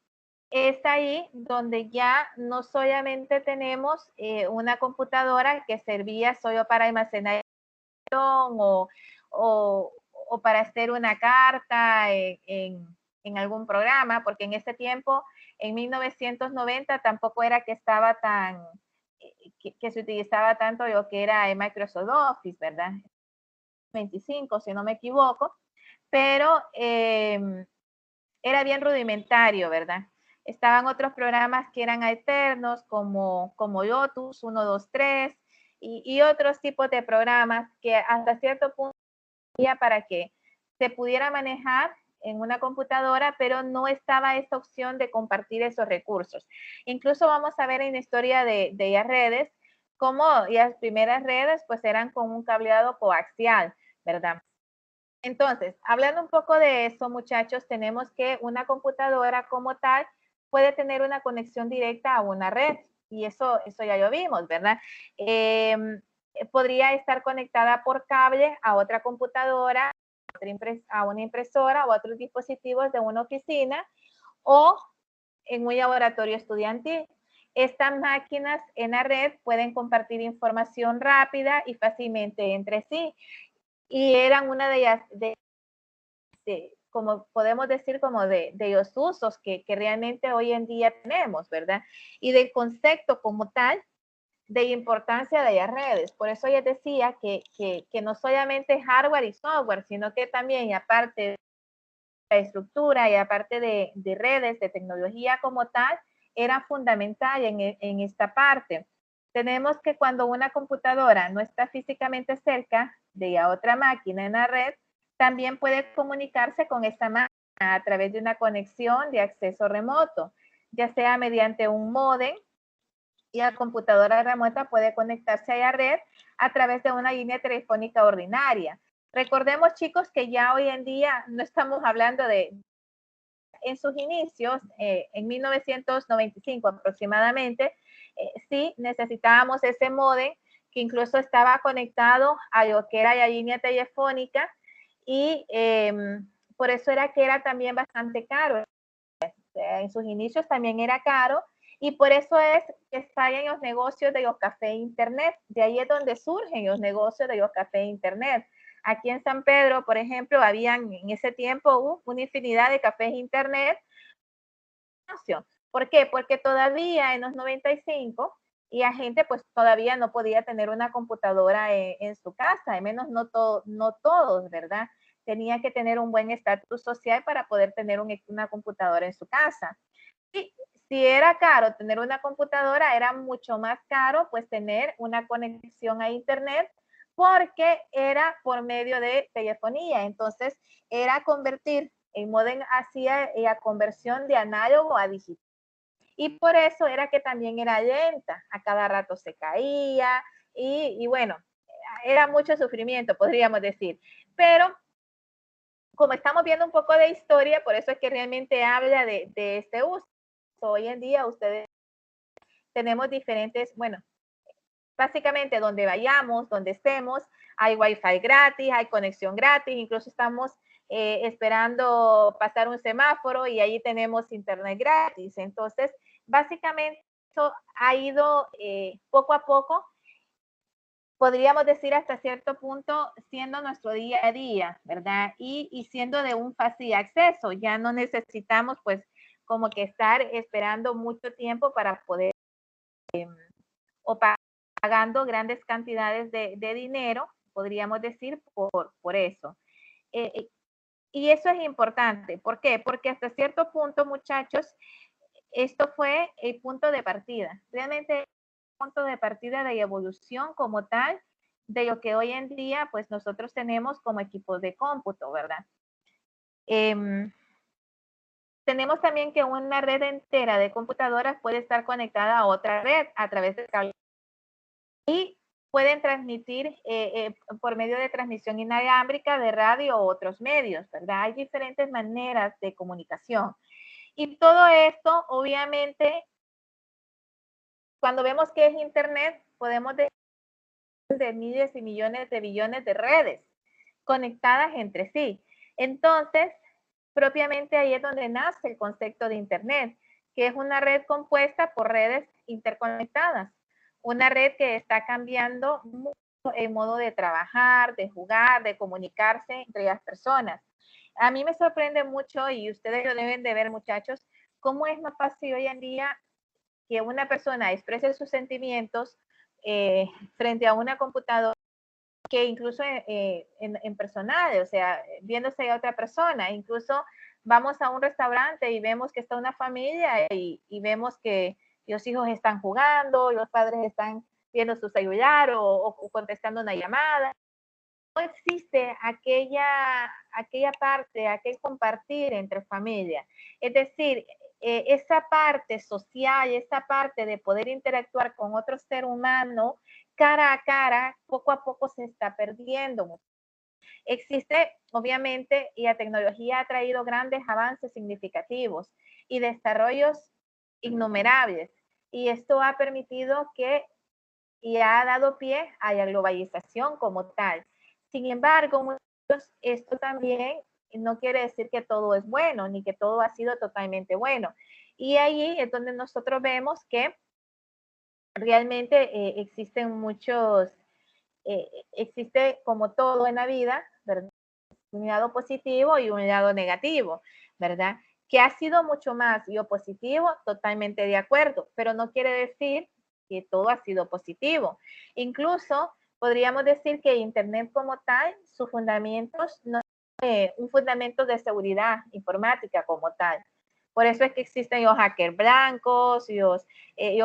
es ahí donde ya no solamente tenemos una computadora que servía solo para almacenar o para hacer una carta en algún programa, porque en ese tiempo, en 1990, tampoco era que estaba tan, que se utilizaba tanto lo que era el Microsoft Office, ¿verdad? 25, si no me equivoco, pero era bien rudimentario, ¿verdad? Estaban otros programas que eran alternos, como Lotus 123 y otros tipos de programas que hasta cierto punto para que se pudiera manejar en una computadora, pero no estaba esta opción de compartir esos recursos. Incluso vamos a ver en la historia de las redes, cómo las primeras redes pues eran con un cableado coaxial, ¿verdad? Entonces, hablando un poco de eso, muchachos, tenemos que una computadora como tal puede tener una conexión directa a una red y eso ya lo vimos, ¿verdad? Podría estar conectada por cable a otra computadora, a una impresora o a otros dispositivos de una oficina o en un laboratorio estudiantil. Estas máquinas en la red pueden compartir información rápida y fácilmente entre sí. Y eran una de ellas, como podemos decir, como de los usos que realmente hoy en día tenemos, ¿verdad? Y del concepto como tal de importancia de las redes. Por eso les decía que no solamente hardware y software, sino que también, aparte de la estructura y aparte de redes, de tecnología como tal, era fundamental en esta parte. Tenemos que cuando una computadora no está físicamente cerca de la otra máquina en la red, también puede comunicarse con esta máquina a través de una conexión de acceso remoto, ya sea mediante un módem, y la computadora remota puede conectarse a la red a través de una línea telefónica ordinaria. Recordemos, chicos, que ya hoy en día no estamos hablando en sus inicios, en 1995 aproximadamente, sí necesitábamos ese módem que incluso estaba conectado a lo que era la línea telefónica y por eso era que era también bastante caro. En sus inicios también era caro y por eso es que salen los negocios de los cafés internet. De ahí es donde surgen los negocios de los cafés internet. Aquí en San Pedro, por ejemplo, habían en ese tiempo una infinidad de cafés internet. ¿Por qué? Porque todavía en los 95 y la gente pues todavía no podía tener una computadora en su casa, al menos no todos, ¿verdad? Tenía que tener un buen estatus social para poder tener una computadora en su casa. Y si era caro tener una computadora, era mucho más caro pues tener una conexión a internet porque era por medio de telefonía. Entonces, era convertir, el modem hacía la conversión de análogo a digital. Y por eso era que también era lenta, a cada rato se caía y bueno, era mucho sufrimiento, podríamos decir. Pero como estamos viendo un poco de historia, por eso es que realmente habla de este uso. Hoy en día ustedes tenemos diferentes, bueno, básicamente donde vayamos, donde estemos, hay wifi gratis, hay conexión gratis, incluso estamos esperando pasar un semáforo y ahí tenemos internet gratis. Entonces, básicamente eso ha ido poco a poco, podríamos decir hasta cierto punto, siendo nuestro día a día, ¿verdad? Y siendo de un fácil acceso. Ya no necesitamos pues como que estar esperando mucho tiempo para poder o pagando grandes cantidades de dinero, podríamos decir, por eso. Y eso es importante. ¿Por qué? Porque hasta cierto punto, muchachos, esto fue el punto de partida. Realmente el punto de partida de evolución como tal de lo que hoy en día pues nosotros tenemos como equipos de cómputo, ¿verdad? Tenemos también que una red entera de computadoras puede estar conectada a otra red a través de cable y pueden transmitir por medio de transmisión inalámbrica de radio o otros medios, ¿verdad? Hay diferentes maneras de comunicación. Y todo esto, obviamente, cuando vemos que es Internet, podemos decir de miles y millones de billones de redes conectadas entre sí. Entonces, propiamente ahí es donde nace el concepto de Internet, que es una red compuesta por redes interconectadas. Una red que está cambiando mucho el modo de trabajar, de jugar, de comunicarse entre las personas. A mí me sorprende mucho, y ustedes lo deben de ver, muchachos, cómo es más fácil hoy en día que una persona exprese sus sentimientos frente a una computadora que incluso en personal, o sea, viéndose a otra persona. Incluso vamos a un restaurante y vemos que está una familia y vemos que los hijos están jugando, los padres están viendo su celular o contestando una llamada. No existe aquella parte, aquel compartir entre familia. Es decir, esa parte social, esa parte de poder interactuar con otro ser humano cara a cara, poco a poco se está perdiendo. Existe, obviamente, y la tecnología ha traído grandes avances significativos y desarrollos innumerables. Y esto ha permitido y ha dado pie a la globalización como tal. Sin embargo, esto también no quiere decir que todo es bueno, ni que todo ha sido totalmente bueno. Y ahí es donde nosotros vemos que realmente existen muchos, existe como todo en la vida, ¿verdad? Un lado positivo y un lado negativo, ¿verdad? Que ha sido mucho más lo positivo, totalmente de acuerdo, pero no quiere decir que todo ha sido positivo. Incluso podríamos decir que Internet como tal, sus fundamentos, no es un fundamento de seguridad informática como tal. Por eso es que existen los hackers blancos, los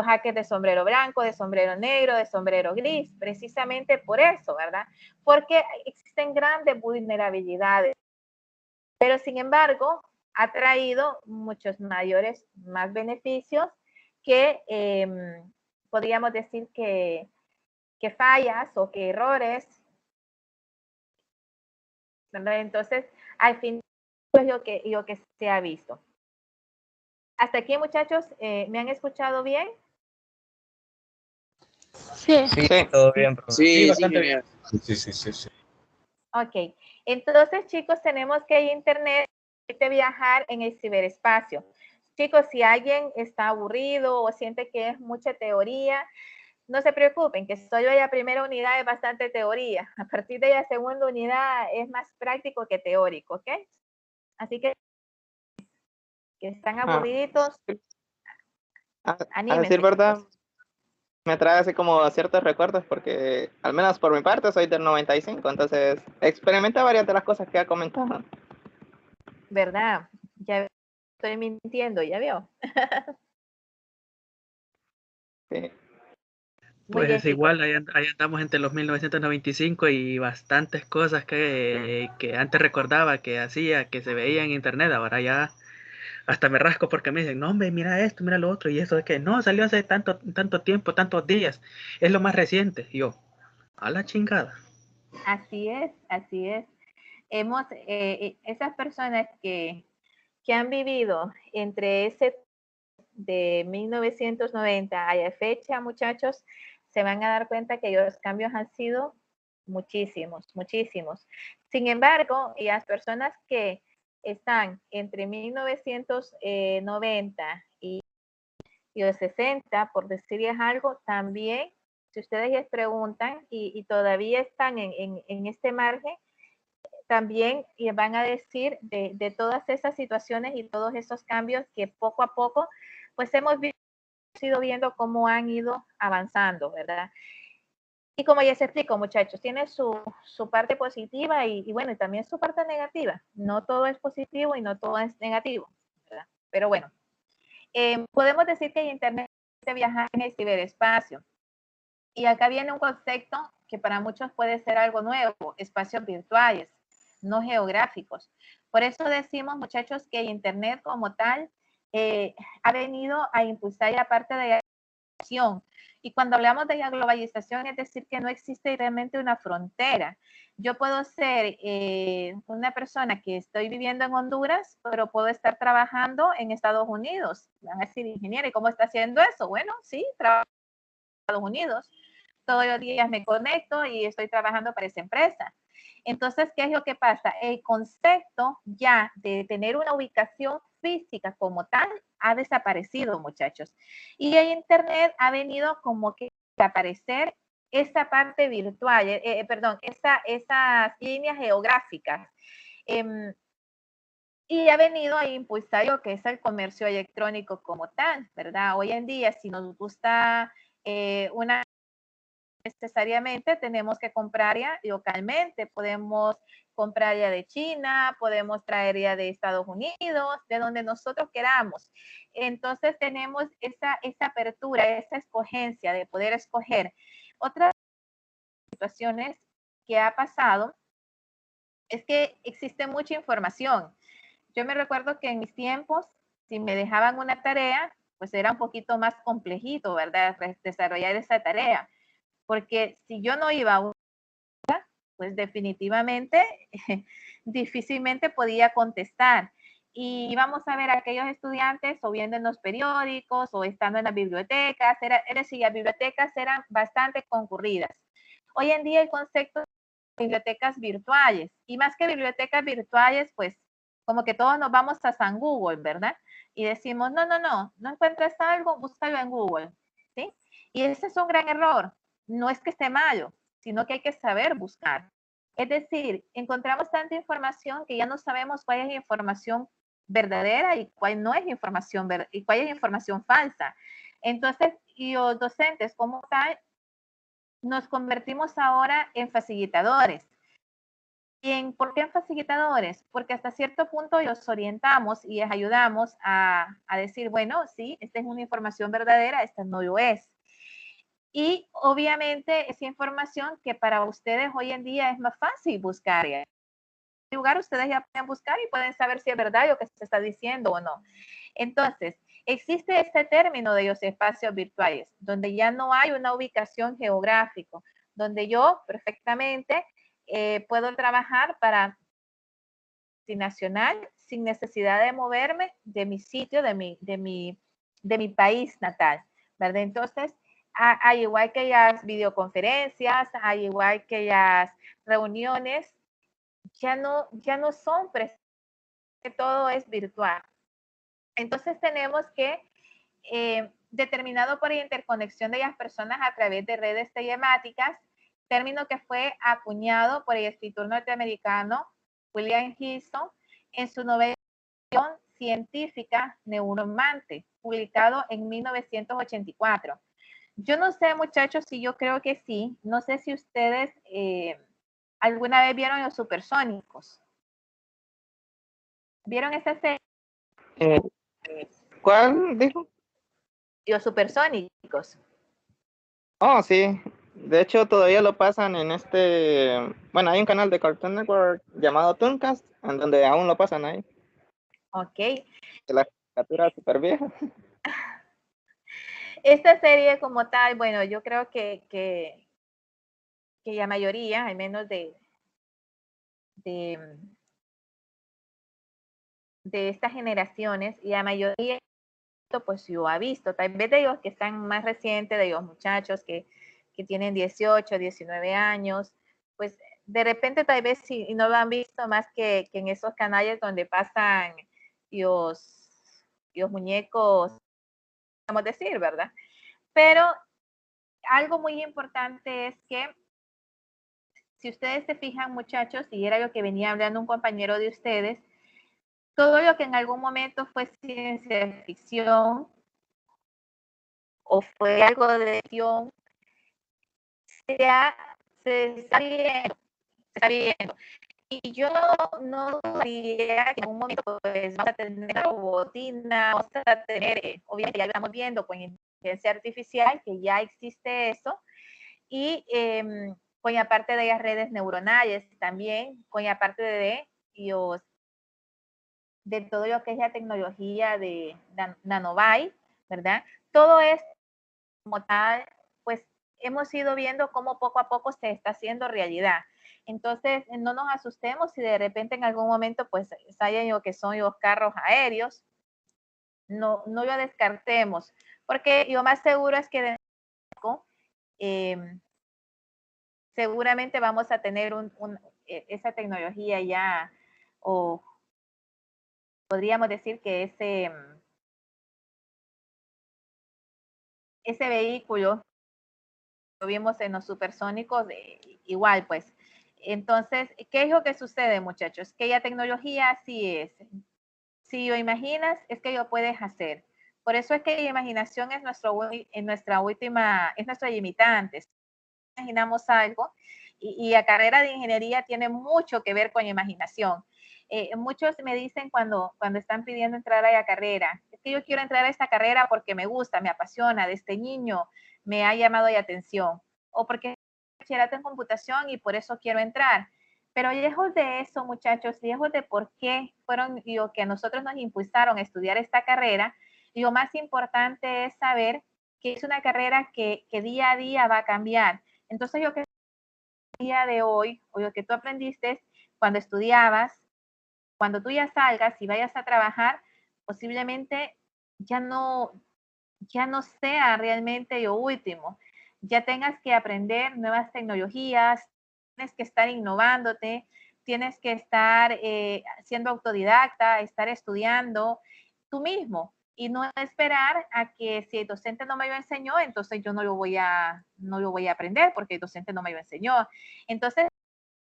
hackers de sombrero blanco, de sombrero negro, de sombrero gris, precisamente por eso, ¿verdad? Porque existen grandes vulnerabilidades. Pero sin embargo, ha traído muchos más beneficios que podríamos decir que fallas o que errores, ¿verdad? Entonces, al fin es lo que se ha visto. Hasta aquí, muchachos, ¿me han escuchado bien? Sí. Sí, todo bien, profe. Sí, bastante bien. Sí. Ok, entonces, chicos, tenemos que Internet permite viajar en el ciberespacio. Chicos, si alguien está aburrido o siente que es mucha teoría, no se preocupen, que solo la primera unidad es bastante teoría. A partir de la segunda unidad es más práctico que teórico, ¿ok? Así que están aburriditos, A anímense, decir verdad, chicos. me trae así como ciertos recuerdos porque, al menos por mi parte, soy del 95, entonces experimenté varias de las cosas que ha comentado. ¿Verdad? Ya estoy mintiendo, ya veo. Sí. Muy bien, Pues chicos. igual, ahí andamos entre los 1995 y bastantes cosas que antes recordaba que hacía, que se veía en internet, ahora ya hasta me rasco porque me dicen, no hombre, mira esto, mira lo otro, y eso de que no, salió hace tanto tiempo, tantos días, es lo más reciente. Y yo, a la chingada. Así es, así es. Esas personas que han vivido entre ese de 1990 a la fecha, muchachos, se van a dar cuenta que los cambios han sido muchísimos, muchísimos. Sin embargo, las personas que están entre 1990 y los 60, por decirles algo, también, si ustedes les preguntan y todavía están en este margen, también van a decir de todas esas situaciones y todos esos cambios que poco a poco, pues hemos ido viendo cómo han ido avanzando, ¿verdad? Y como ya se explicó, muchachos, tiene su parte positiva y bueno, y también su parte negativa. No todo es positivo y no todo es negativo, ¿verdad? Pero bueno, podemos decir que Internet se viaja en el ciberespacio. Y acá viene un concepto que para muchos puede ser algo nuevo, espacios virtuales, no geográficos. Por eso decimos, muchachos, que Internet como tal ha venido a impulsar la parte de la globalización. Y cuando hablamos de la globalización, es decir, que no existe realmente una frontera. Yo puedo ser una persona que estoy viviendo en Honduras, pero puedo estar trabajando en Estados Unidos. Van a decir, ingeniero, ¿y cómo está haciendo eso? Bueno, sí, trabajo en Estados Unidos. Todos los días me conecto y estoy trabajando para esa empresa. Entonces, ¿qué es lo que pasa? El concepto ya de tener una ubicación física como tal ha desaparecido, muchachos. Y el Internet ha venido como que a aparecer esa parte virtual, perdón, esas líneas geográficas. Y ha venido a impulsar lo que es el comercio electrónico como tal, ¿verdad? Hoy en día, si nos gusta una necesariamente tenemos que comprar ya localmente, podemos comprar ya de China, podemos traer ya de Estados Unidos, de donde nosotros queramos. Entonces tenemos esa apertura, esa escogencia de poder escoger. Otras situaciones que ha pasado es que existe mucha información. Yo me recuerdo que en mis tiempos, si me dejaban una tarea, pues era un poquito más complejito, ¿verdad? Desarrollar esa tarea. Porque si yo no iba a una, pues definitivamente difícilmente podía contestar. Y vamos a ver a aquellos estudiantes o viendo en los periódicos o estando en las bibliotecas, es decir, las bibliotecas eran bastante concurridas. Hoy en día el concepto de bibliotecas virtuales, y más que bibliotecas virtuales, pues como que todos nos vamos a San Google, ¿verdad? Y decimos, no encuentras algo, búscalo en Google, ¿sí? Y ese es un gran error. No es que esté malo, sino que hay que saber buscar. Es decir, encontramos tanta información que ya no sabemos cuál es información verdadera y cuál no es información y cuál es información falsa. Entonces, y los docentes como tal, nos convertimos ahora en facilitadores. ¿Por qué en facilitadores? Porque hasta cierto punto los orientamos y les ayudamos a decir, bueno, sí, esta es una información verdadera, esta no lo es. Y obviamente esa información que para ustedes hoy en día es más fácil buscar. En lugar ustedes ya pueden buscar y pueden saber si es verdad lo que se está diciendo o no. Entonces, existe este término de los espacios virtuales, donde ya no hay una ubicación geográfica, donde yo perfectamente puedo trabajar para nacional sin necesidad de moverme de mi sitio, de mi país natal, ¿verdad? Entonces, al igual que las videoconferencias, al igual que las reuniones, ya no son presenciales, todo es virtual. Entonces tenemos que, determinado por la interconexión de las personas a través de redes telemáticas, término que fue acuñado por el escritor norteamericano William Gibson en su novela científica Neuromante, publicado en 1984. Yo no sé, muchachos, si yo creo que sí. No sé si ustedes alguna vez vieron los Supersónicos. ¿Vieron esa serie? ¿Cuál dijo? Los Supersónicos. Oh, sí. De hecho, todavía lo pasan en bueno, hay un canal de Cartoon Network llamado Tooncast, en donde aún lo pasan ahí. Ok. Que la caricatura es súper vieja. Esta serie como tal, bueno, yo creo que la mayoría, al menos de, de estas generaciones, y la mayoría pues yo ha visto, tal vez de ellos que están más recientes, de los muchachos que tienen 18, 19 años, pues de repente tal vez si no lo han visto más que en esos canales donde pasan los muñecos, vamos a decir, ¿verdad? Pero algo muy importante es que si ustedes se fijan, muchachos, y era lo que venía hablando un compañero de ustedes, todo lo que en algún momento fue ciencia ficción o fue algo de ficción, se está viendo, se está viendo. Y yo no diría que en un momento pues vamos a tener robotina, vamos a tener, obviamente ya lo estamos viendo con inteligencia artificial, que ya existe eso, y con la parte de las redes neuronales también, con la parte de todo lo que es la tecnología de nanobyte, ¿verdad? Todo esto como tal, pues hemos ido viendo cómo poco a poco se está haciendo realidad. Entonces, no nos asustemos si de repente en algún momento pues salen lo que son los carros aéreos, no lo descartemos, porque lo más seguro es que de poco, seguramente vamos a tener esa tecnología ya, o podríamos decir que ese vehículo lo vimos en los supersónicos, igual pues. Entonces, ¿qué es lo que sucede, muchachos? Que la tecnología así es. Si lo imaginas, es que lo puedes hacer. Por eso es que la imaginación es nuestra última, es nuestra limitante. Imaginamos algo y la carrera de ingeniería tiene mucho que ver con la imaginación. Muchos me dicen cuando están pidiendo entrar a la carrera, es que yo quiero entrar a esta carrera porque me gusta, me apasiona, desde niño me ha llamado la atención, o porque bachillerato en computación y por eso quiero entrar. Pero lejos de eso, muchachos, lejos de por qué fueron lo que a nosotros nos impulsaron a estudiar esta carrera, lo más importante es saber que es una carrera que día a día va a cambiar. Entonces, yo creo que el día de hoy, o lo que tú aprendiste cuando estudiabas, cuando tú ya salgas y vayas a trabajar, posiblemente ya no, ya no sea realmente lo último. Ya tengas que aprender nuevas tecnologías, tienes que estar innovándote, tienes que estar siendo autodidacta, estar estudiando tú mismo y no esperar a que si el docente no me lo enseñó, entonces yo no lo voy a aprender porque el docente no me lo enseñó. Entonces,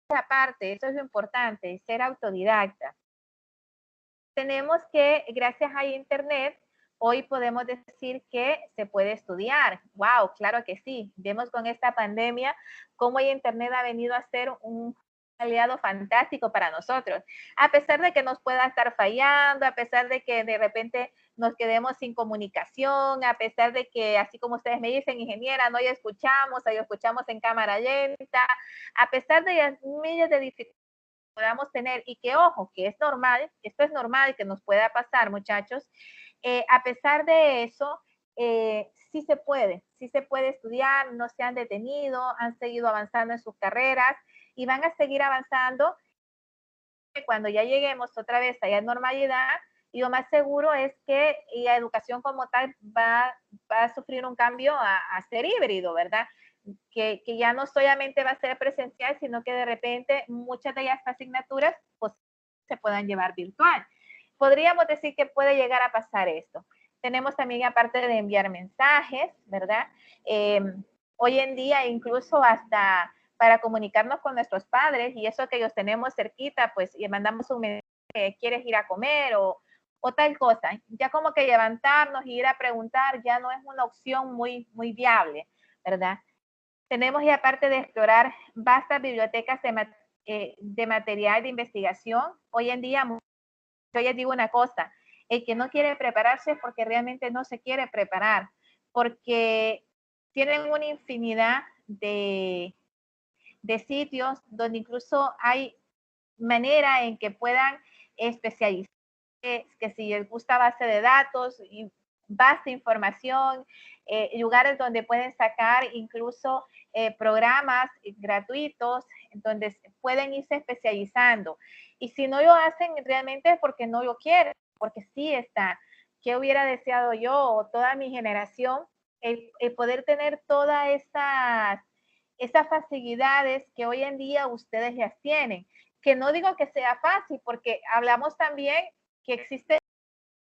aparte, eso es lo importante, ser autodidacta. Tenemos que, gracias a Internet, hoy podemos decir que se puede estudiar. ¡Wow! Claro que sí. Vemos con esta pandemia cómo el Internet ha venido a ser un aliado fantástico para nosotros. A pesar de que nos pueda estar fallando, a pesar de que de repente nos quedemos sin comunicación, a pesar de que, así como ustedes me dicen, ingeniera, no ya escuchamos, ahí escuchamos en cámara lenta, a pesar de las miles de dificultades podamos tener y que ojo, que es normal, esto es normal que nos pueda pasar, muchachos, a pesar de eso, sí se puede estudiar, no se han detenido, han seguido avanzando en sus carreras y van a seguir avanzando cuando ya lleguemos otra vez a la normalidad. Y lo más seguro es que la educación como tal va a sufrir un cambio a ser híbrido, ¿verdad? Que ya no solamente va a ser presencial, sino que de repente muchas de estas asignaturas pues, se puedan llevar virtual. Podríamos decir que puede llegar a pasar esto. Tenemos también, aparte de enviar mensajes, ¿verdad? Hoy en día, incluso hasta para comunicarnos con nuestros padres, y eso que los tenemos cerquita, pues le mandamos un mensaje, ¿quieres ir a comer? O tal cosa. Ya como que levantarnos y ir a preguntar ya no es una opción muy viable, ¿verdad? Tenemos, y aparte de explorar vastas bibliotecas de material de investigación, hoy en día, yo les digo una cosa, el que no quiere prepararse es porque realmente no se quiere preparar, porque tienen una infinidad de sitios donde incluso hay manera en que puedan especializarse, que si les gusta base de datos y vasta información, lugares donde pueden sacar incluso programas gratuitos, donde pueden irse especializando. Y si no lo hacen realmente es porque no lo quieren, porque sí está. ¿Qué hubiera deseado yo o toda mi generación? El poder tener todas esas facilidades que hoy en día ustedes ya tienen. Que no digo que sea fácil, porque hablamos también que existe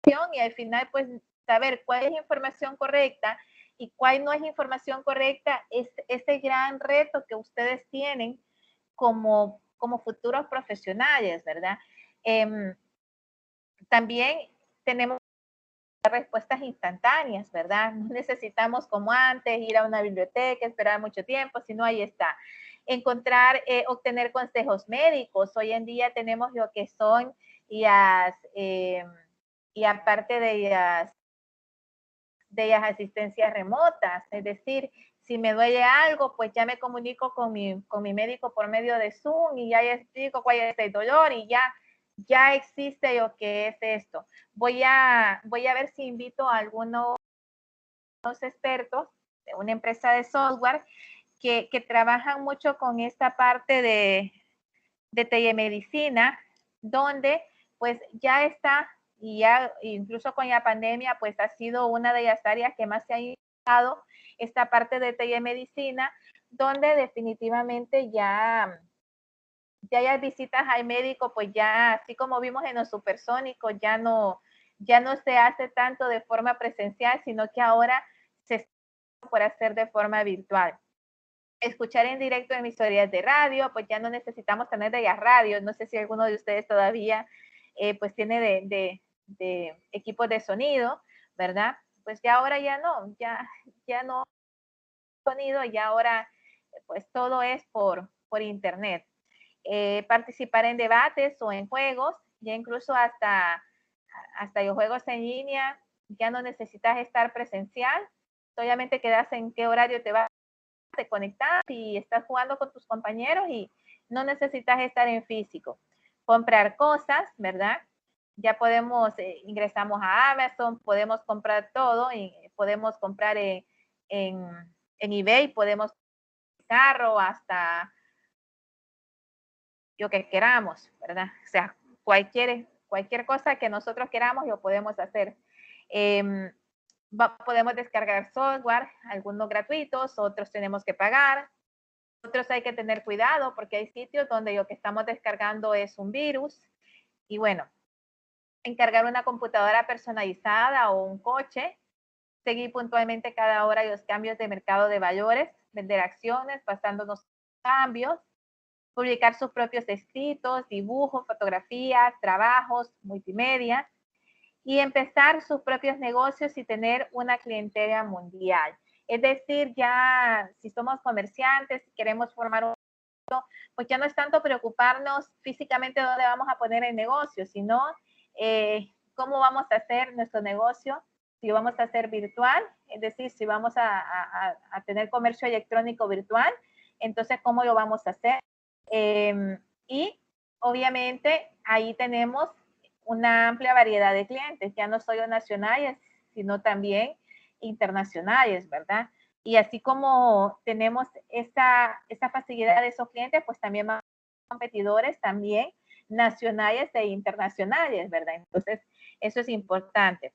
y al final pues saber cuál es la información correcta y cuál no es información correcta es ese gran reto que ustedes tienen como futuros profesionales, ¿verdad? También tenemos respuestas instantáneas, ¿verdad? No necesitamos como antes ir a una biblioteca, esperar mucho tiempo, sino ahí está. Encontrar, obtener consejos médicos. Hoy en día tenemos lo que son y aparte de las asistencias remotas, es decir, si me duele algo, pues ya me comunico con mi médico por medio de Zoom y ya explico cuál es el dolor y ya existe lo que es esto. Voy a ver si invito a algunos expertos de una empresa de software que trabajan mucho con esta parte de telemedicina, donde pues ya está, y ya incluso con la pandemia, pues ha sido una de las áreas que más se ha impactado esta parte de telemedicina, donde definitivamente ya hay visitas al médico, pues ya, así como vimos en los supersónicos, ya no se hace tanto de forma presencial, sino que ahora se está por hacer de forma virtual. Escuchar en directo emisoras de radio, pues ya no necesitamos tener de las radios. No sé si alguno de ustedes todavía pues tiene de equipos de sonido, ¿verdad? Pues ya ahora ya no sonido, ya ahora pues todo es por internet. Participar en debates o en juegos, ya incluso hasta los juegos en línea, ya no necesitas estar presencial, solamente quedas en qué horario te conectas y estás jugando con tus compañeros y no necesitas estar en físico. Comprar cosas, ¿verdad? Ya podemos, ingresamos a Amazon, podemos comprar todo, y podemos comprar en eBay, podemos carro hasta lo que queramos, ¿verdad? O sea, cualquier cosa que nosotros queramos lo podemos hacer. Podemos descargar software, algunos gratuitos, otros tenemos que pagar, otros hay que tener cuidado porque hay sitios donde lo que estamos descargando es un virus. Y bueno, encargar una computadora personalizada o un coche, seguir puntualmente cada hora los cambios de mercado de valores, vender acciones basándonos en cambios, publicar sus propios escritos, dibujos, fotografías, trabajos, multimedia, y empezar sus propios negocios y tener una clientela mundial. Es decir, ya si somos comerciantes, si queremos formar un negocio, pues ya no es tanto preocuparnos físicamente dónde vamos a poner el negocio, sino cómo vamos a hacer nuestro negocio, si vamos a hacer virtual, es decir, si vamos a tener comercio electrónico virtual, entonces cómo lo vamos a hacer. Y obviamente ahí tenemos una amplia variedad de clientes, ya no solo nacionales, sino también internacionales, ¿verdad? Y así como tenemos esa facilidad de esos clientes, pues también más competidores también nacionales e internacionales, ¿verdad? Entonces, eso es importante.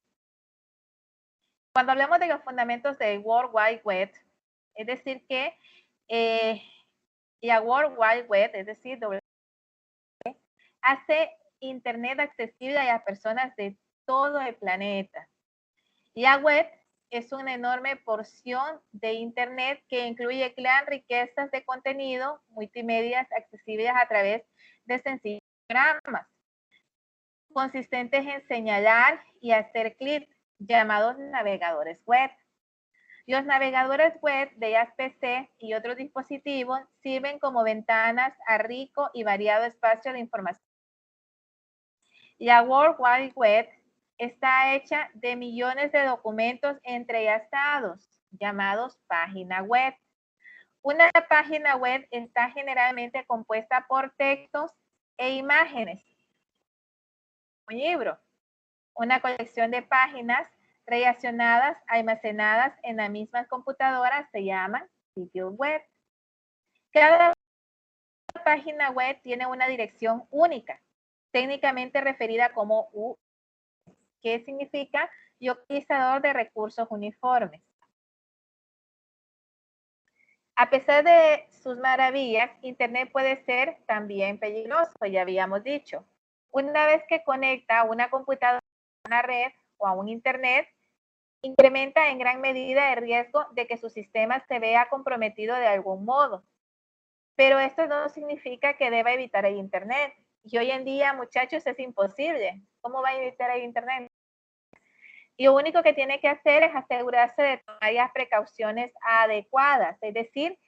Cuando hablamos de los fundamentos del World Wide Web, es decir que la World Wide Web, es decir, hace Internet accesible a las personas de todo el planeta. La web es una enorme porción de Internet que incluye gran riquezas de contenido, multimedias accesibles a través de sencillos programas, consistentes en señalar y hacer clic, llamados navegadores web. Los navegadores web de las PC y otros dispositivos sirven como ventanas a rico y variado espacio de información. La World Wide Web está hecha de millones de documentos entrelazados llamados página web. Una página web está generalmente compuesta por textos e imágenes. Un libro, una colección de páginas relacionadas, almacenadas en la misma computadora se llaman sitios web. Cada página web tiene una dirección única, técnicamente referida como URL, que significa utilizador de recursos uniformes. A pesar de sus maravillas, Internet puede ser también peligroso, ya habíamos dicho. Una vez que conecta una computadora a una red o a un Internet, incrementa en gran medida el riesgo de que su sistema se vea comprometido de algún modo. Pero esto no significa que deba evitar el Internet. Y hoy en día, muchachos, es imposible. ¿Cómo va a evitar el Internet? Y lo único que tiene que hacer es asegurarse de tomar las precauciones adecuadas. Es decir,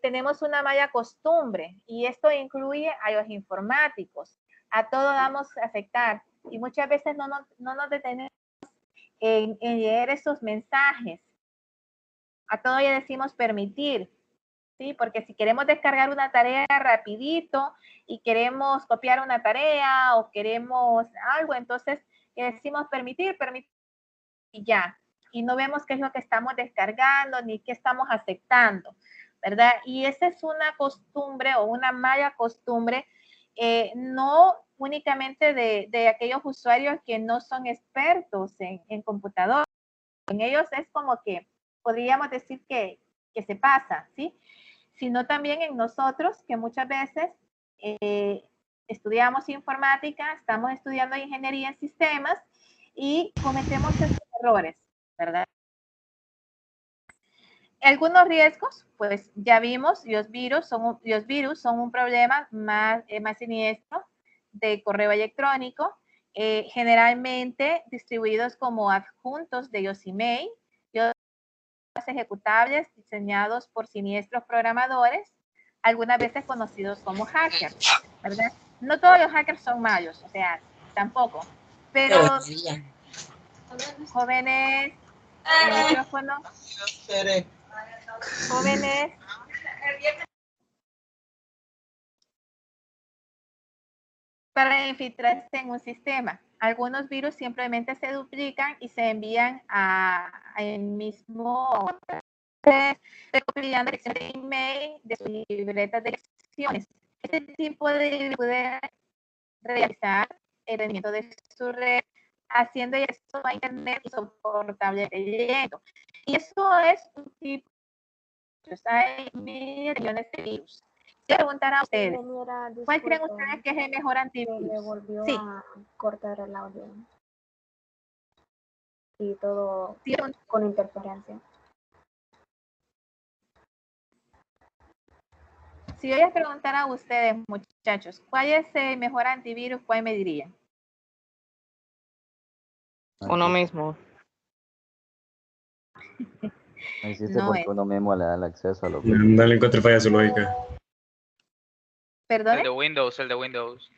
tenemos una mala costumbre y esto incluye a los informáticos. A todo vamos a afectar y muchas veces no nos detenemos en leer esos mensajes. A todo le decimos permitir, ¿sí? Porque si queremos descargar una tarea rapidito y queremos copiar una tarea o queremos algo, entonces le decimos permitir y ya. Y no vemos qué es lo que estamos descargando ni qué estamos aceptando, ¿verdad? Y esa es una costumbre o una mala costumbre, no únicamente de aquellos usuarios que no son expertos en computador. En ellos es como que podríamos decir que se pasa, ¿sí? Sino también en nosotros, que muchas veces estudiamos informática, estamos estudiando ingeniería en sistemas y cometemos estos errores, ¿verdad? Algunos riesgos, pues ya vimos, los virus son un problema más siniestro de correo electrónico, generalmente distribuidos como adjuntos de los email, los ejecutables diseñados por siniestros programadores, algunas veces conocidos como hackers, ¿verdad? No todos los hackers son malos, o sea, tampoco, pero jóvenes, el micrófono, jóvenes, para infiltrarse en un sistema. Algunos virus simplemente se duplican y se envían a el mismo recopilando direcciones de email de sus libretas de direcciones. Este tipo de puede realizar el rendimiento de su red, haciendo esto a Internet insoportable lento. Y eso es un tipo, hay millones de virus. Quiero preguntar a ustedes, ¿cuál creen ustedes que es el mejor antivirus? Le volvió Sí. a cortar el audio y todo Sí. con interferencia. Si yo les preguntara a ustedes, muchachos, ¿cuál es el mejor antivirus? ¿Cuál me dirían? Uno mismo. No existe No porque es. uno mismo le da el acceso a lo que... No le encontré falla a su lógica. ¿Perdón? El de Windows, el de Windows.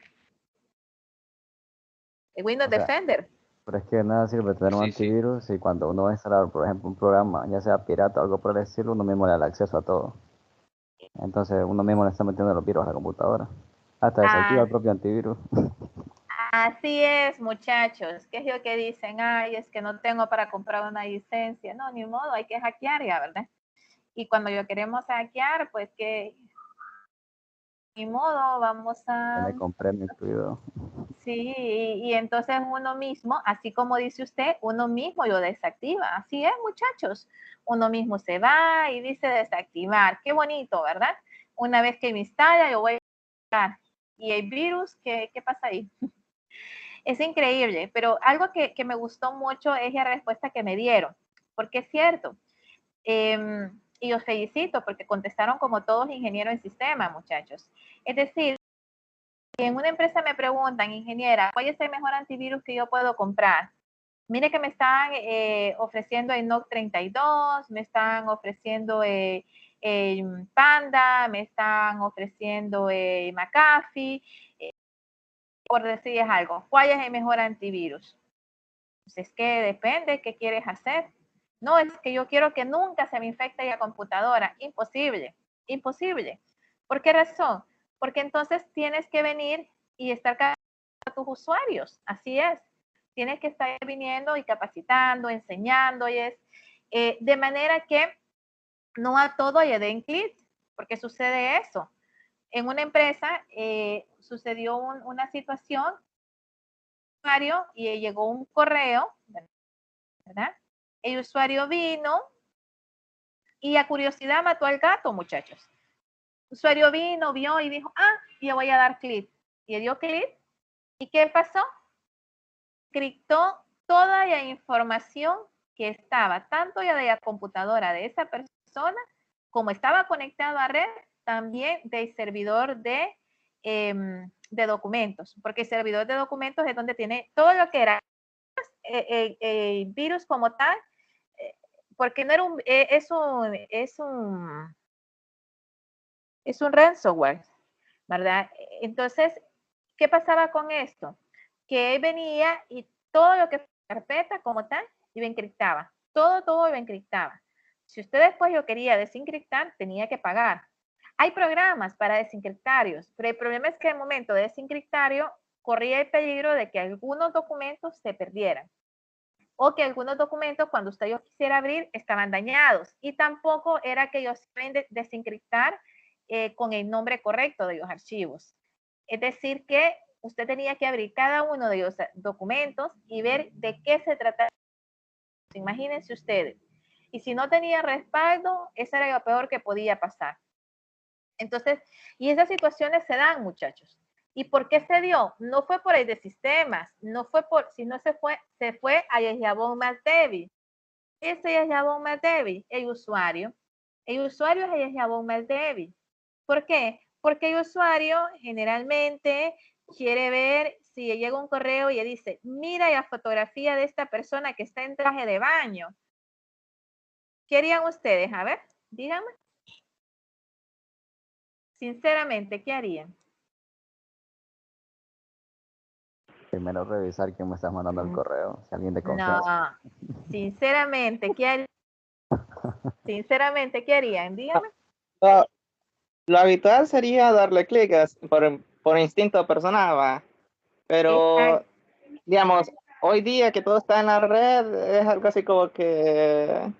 El Windows O sea, Defender. Pero es que nada sirve tener un antivirus y cuando uno va a instalar, por ejemplo, un programa, ya sea pirata o algo por el estilo, uno mismo le da el acceso a todo. Entonces uno mismo le está metiendo los virus a la computadora. Hasta desactiva el propio antivirus. Así es, muchachos. ¿Qué es lo que dicen? Ay, es que no tengo para comprar una licencia. No, ni modo, hay que hackear ya, ¿verdad? Y cuando lo queremos hackear, pues que ni modo, vamos a... Tiene con premio incluido. Sí, y entonces uno mismo, así como dice usted, uno mismo lo desactiva. Así es, muchachos. Uno mismo se va y dice desactivar. Qué bonito, ¿verdad? Una vez que me instala, lo voy a sacar. Y el virus, ¿qué pasa ahí? Es increíble, pero algo que me gustó mucho es la respuesta que me dieron, porque es cierto. Y los felicito porque contestaron como todos ingenieros en sistema, muchachos. Es decir, si en una empresa me preguntan, ingeniera, ¿cuál es el mejor antivirus que yo puedo comprar? Mire que me están ofreciendo el NOC 32, me están ofreciendo el Panda, me están ofreciendo el McAfee, por decirles algo. ¿Cuál es el mejor antivirus? Pues es que depende qué quieres hacer. No, es que yo quiero que nunca se me infecte la computadora. Imposible, imposible. ¿Por qué razón? Porque entonces tienes que venir y estar a tus usuarios. Así es. Tienes que estar viniendo y capacitando, enseñándoles, de manera que no a todo le den clic, porque sucede eso. En una empresa sucedió una situación y llegó un correo, ¿verdad? El usuario vino y a curiosidad mató al gato, muchachos. El usuario vino, vio y dijo, ya voy a dar clic. Y le dio clic. ¿Y qué pasó? Criptó toda la información que estaba, tanto ya de la computadora de esa persona, como estaba conectado a red, también del servidor de documentos, porque el servidor de documentos es donde tiene todo lo que era el virus como tal, porque no era es un ransomware, ¿verdad? Entonces, ¿qué pasaba con esto? Que él venía y todo lo que fue carpeta como tal, iba encriptaba. Todo iba encriptaba. Si usted después lo quería desencriptar, tenía que pagar. Hay programas para desencriptarios, pero el problema es que al momento de desencriptario corría el peligro de que algunos documentos se perdieran o que algunos documentos cuando usted los quisiera abrir estaban dañados y tampoco era que ellos pueden desencriptar con el nombre correcto de los archivos. Es decir que usted tenía que abrir cada uno de los documentos y ver de qué se trataba. Imagínense ustedes. Y si no tenía respaldo, eso era lo peor que podía pasar. Entonces, y esas situaciones se dan, muchachos. ¿Y por qué se dio? No fue por el de sistemas, no fue por, sino se fue al eslabón más débil. Ese eslabón más débil, el usuario. El usuario es el eslabón más débil. ¿Por qué? Porque el usuario generalmente quiere ver si le llega un correo y le dice, mira la fotografía de esta persona que está en traje de baño. ¿Qué harían ustedes? A ver, díganme. Sinceramente, ¿qué harían? Primero revisar quién me está mandando el correo, si alguien de No, confianza. sinceramente, ¿qué harían? Sinceramente, ¿qué harían? Díganme. Lo habitual sería darle clic por instinto personal, ¿va? Pero, digamos, hoy día que todo está en la red, es algo así como que...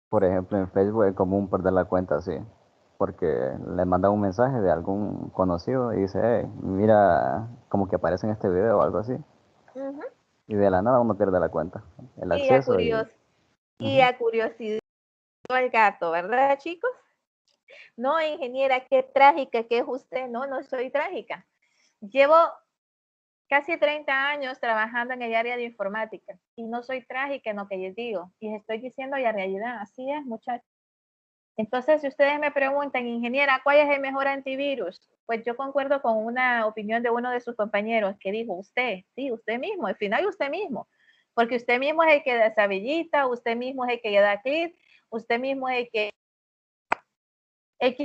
Por ejemplo, en Facebook es común perder la cuenta así, porque le mandan un mensaje de algún conocido y dice, mira, como que aparece en este video o algo así. Y de la nada uno pierde la cuenta, el acceso. Y a curiosidad el gato, ¿verdad, chicos? No, ingeniera, qué trágica que es usted. No, no soy trágica. Llevo casi 30 años trabajando en el área de informática y no soy trágica en lo que les digo. Y les estoy diciendo la realidad. Así es, muchachos. Entonces, si ustedes me preguntan, ingeniera, ¿cuál es el mejor antivirus? Pues yo concuerdo con una opinión de uno de sus compañeros que dijo, usted, sí, usted mismo, al final usted mismo, porque usted mismo es el que deshabilita, usted mismo es el que le da clic, usted mismo es el que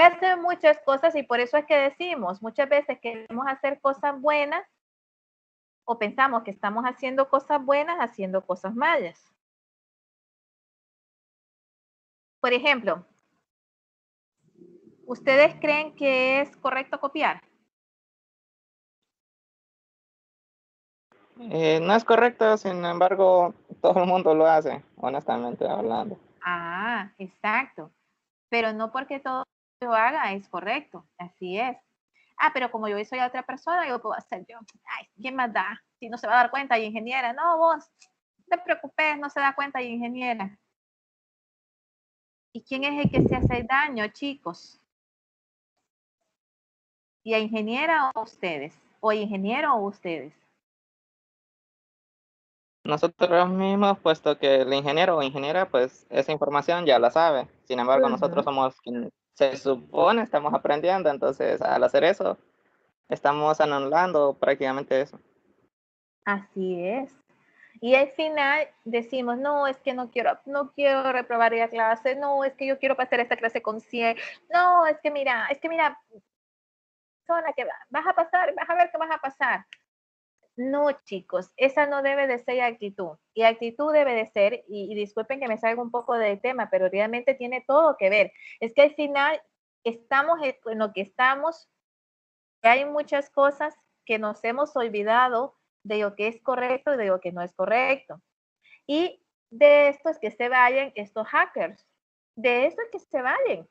hace muchas cosas y por eso es que decimos, muchas veces queremos hacer cosas buenas o pensamos que estamos haciendo cosas buenas haciendo cosas malas. Por ejemplo, ¿ustedes creen que es correcto copiar? No es correcto, sin embargo, todo el mundo lo hace, honestamente hablando. Ah, exacto. Pero no porque todo lo haga es correcto. Así es. Pero como yo soy otra persona, yo lo puedo hacer yo. Ay, ¿quién más da? Si no se va a dar cuenta, y ingeniera. No, vos, no te preocupes, no se da cuenta, y ingeniera. ¿Y quién es el que se hace el daño, chicos? ¿Y a ingeniera o ustedes? ¿O ingeniero o ustedes? Nosotros mismos, puesto que el ingeniero o ingeniera, pues esa información ya la sabe. Sin embargo, nosotros somos quien se supone estamos aprendiendo, entonces al hacer eso, estamos anulando prácticamente eso. Así es. Y al final decimos, no, es que no quiero reprobar la clase, no, es que yo quiero pasar esta clase con 100, no, es que mira, persona que vas a pasar, vas a ver qué vas a pasar. No, chicos, esa no debe de ser actitud. Y actitud debe de ser, y disculpen que me salga un poco del tema, pero realmente tiene todo que ver. Es que al final estamos en lo que estamos, hay muchas cosas que nos hemos olvidado de lo que es correcto y de lo que no es correcto. Y de estos que se vayan, estos hackers, de estos que se vayan.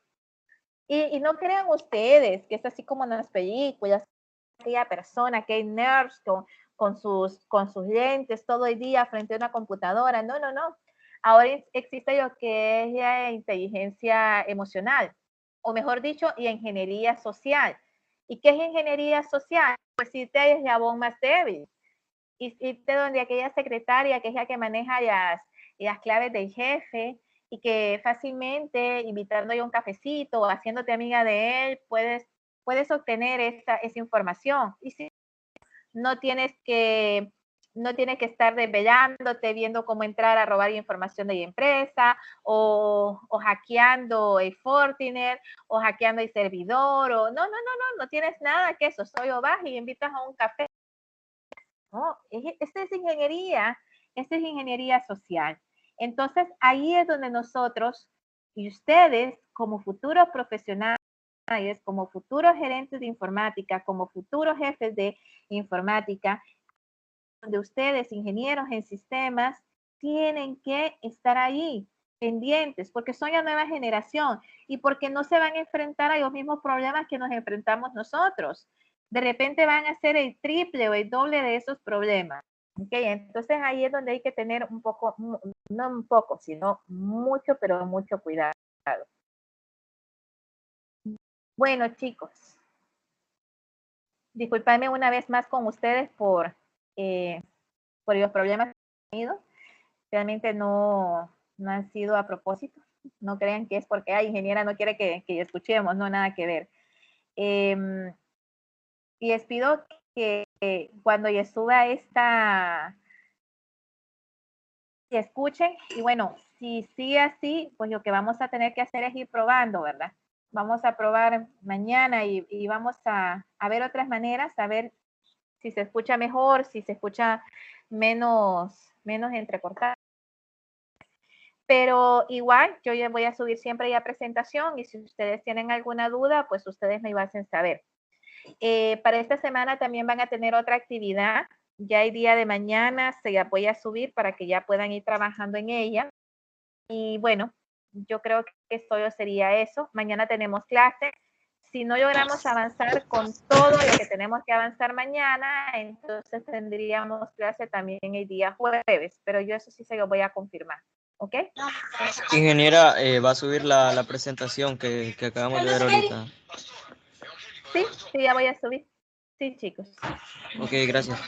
Y no crean ustedes que es así como en las películas, aquella persona, que hay nerds con sus lentes todo el día frente a una computadora. No, no, no. Ahora existe lo que es la inteligencia emocional, o mejor dicho, y ingeniería social. ¿Y qué es ingeniería social? Pues irte al eslabón más débil. Irte donde aquella secretaria que es la que maneja las claves del jefe, y que fácilmente invitándole un cafecito o haciéndote amiga de él, puedes obtener esa información. Y si no tienes que estar desvelándote viendo cómo entrar a robar información de la empresa, o hackeando el Fortinet, o hackeando el servidor, o no tienes nada que eso. Solo vas y invitas a un café. No, esta es ingeniería social. Entonces, ahí es donde nosotros y ustedes, como futuros profesionales, como futuros gerentes de informática, como futuros jefes de informática, donde ustedes, ingenieros en sistemas, tienen que estar ahí, pendientes, porque son la nueva generación y porque no se van a enfrentar a los mismos problemas que nos enfrentamos nosotros. De repente van a ser el triple o el doble de esos problemas. Okay, entonces ahí es donde hay que tener un poco, no un poco, sino mucho, pero mucho cuidado. Bueno, chicos, disculpadme una vez más con ustedes por los problemas que he tenido. Realmente no han sido a propósito. No crean que es porque ingeniera no quiere que escuchemos, no, nada que ver. Y les pido que cuando ya suba esta, que escuchen, y bueno, si sigue así, pues lo que vamos a tener que hacer es ir probando, ¿verdad? Vamos a probar mañana y vamos a ver otras maneras, a ver si se escucha mejor, si se escucha menos entrecortado. Pero igual, yo ya voy a subir siempre ya presentación, y si ustedes tienen alguna duda, pues ustedes me hacen saber. Para esta semana también van a tener otra actividad. Ya el día de mañana se la voy a subir para que ya puedan ir trabajando en ella. Y bueno, yo creo que solo sería eso. Mañana tenemos clase. Si no logramos avanzar con todo lo que tenemos que avanzar mañana, entonces tendríamos clase también el día jueves, pero yo eso sí se lo voy a confirmar. ¿Ok? Ingeniera, va a subir la presentación que acabamos de ver ahorita. Sí, ya voy a subir. Sí, chicos. Ok, gracias.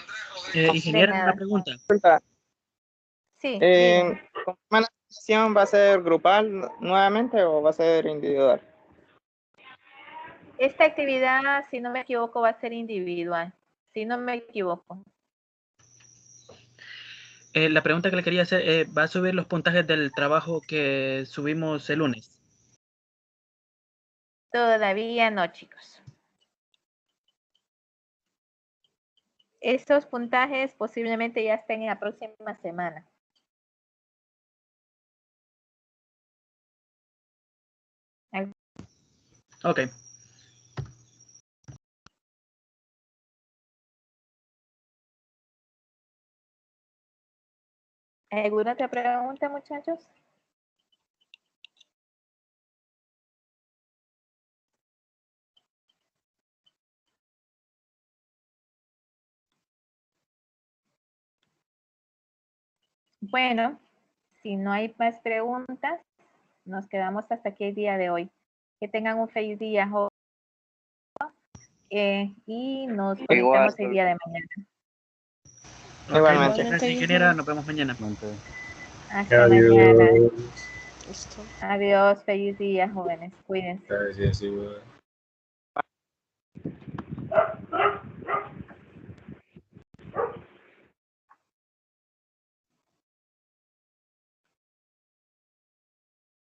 Ingeniera, una pregunta. Sí. ¿La sesión va a ser grupal nuevamente o va a ser individual? Esta actividad, si no me equivoco, va a ser individual. Si no me equivoco. La pregunta que le quería hacer, ¿va a subir los puntajes del trabajo que subimos el lunes? Todavía no, chicos. Estos puntajes posiblemente ya estén en la próxima semana. Ok. ¿Alguna otra pregunta, muchachos? Bueno, si no hay más preguntas, nos quedamos hasta aquí el día de hoy. Que tengan un feliz día, y nos conectamos el día de mañana. Igualmente. Muchas gracias, ingeniera. Nos vemos mañana. Hasta mañana. Adiós, feliz día, jóvenes. Cuídense. Gracias, igual.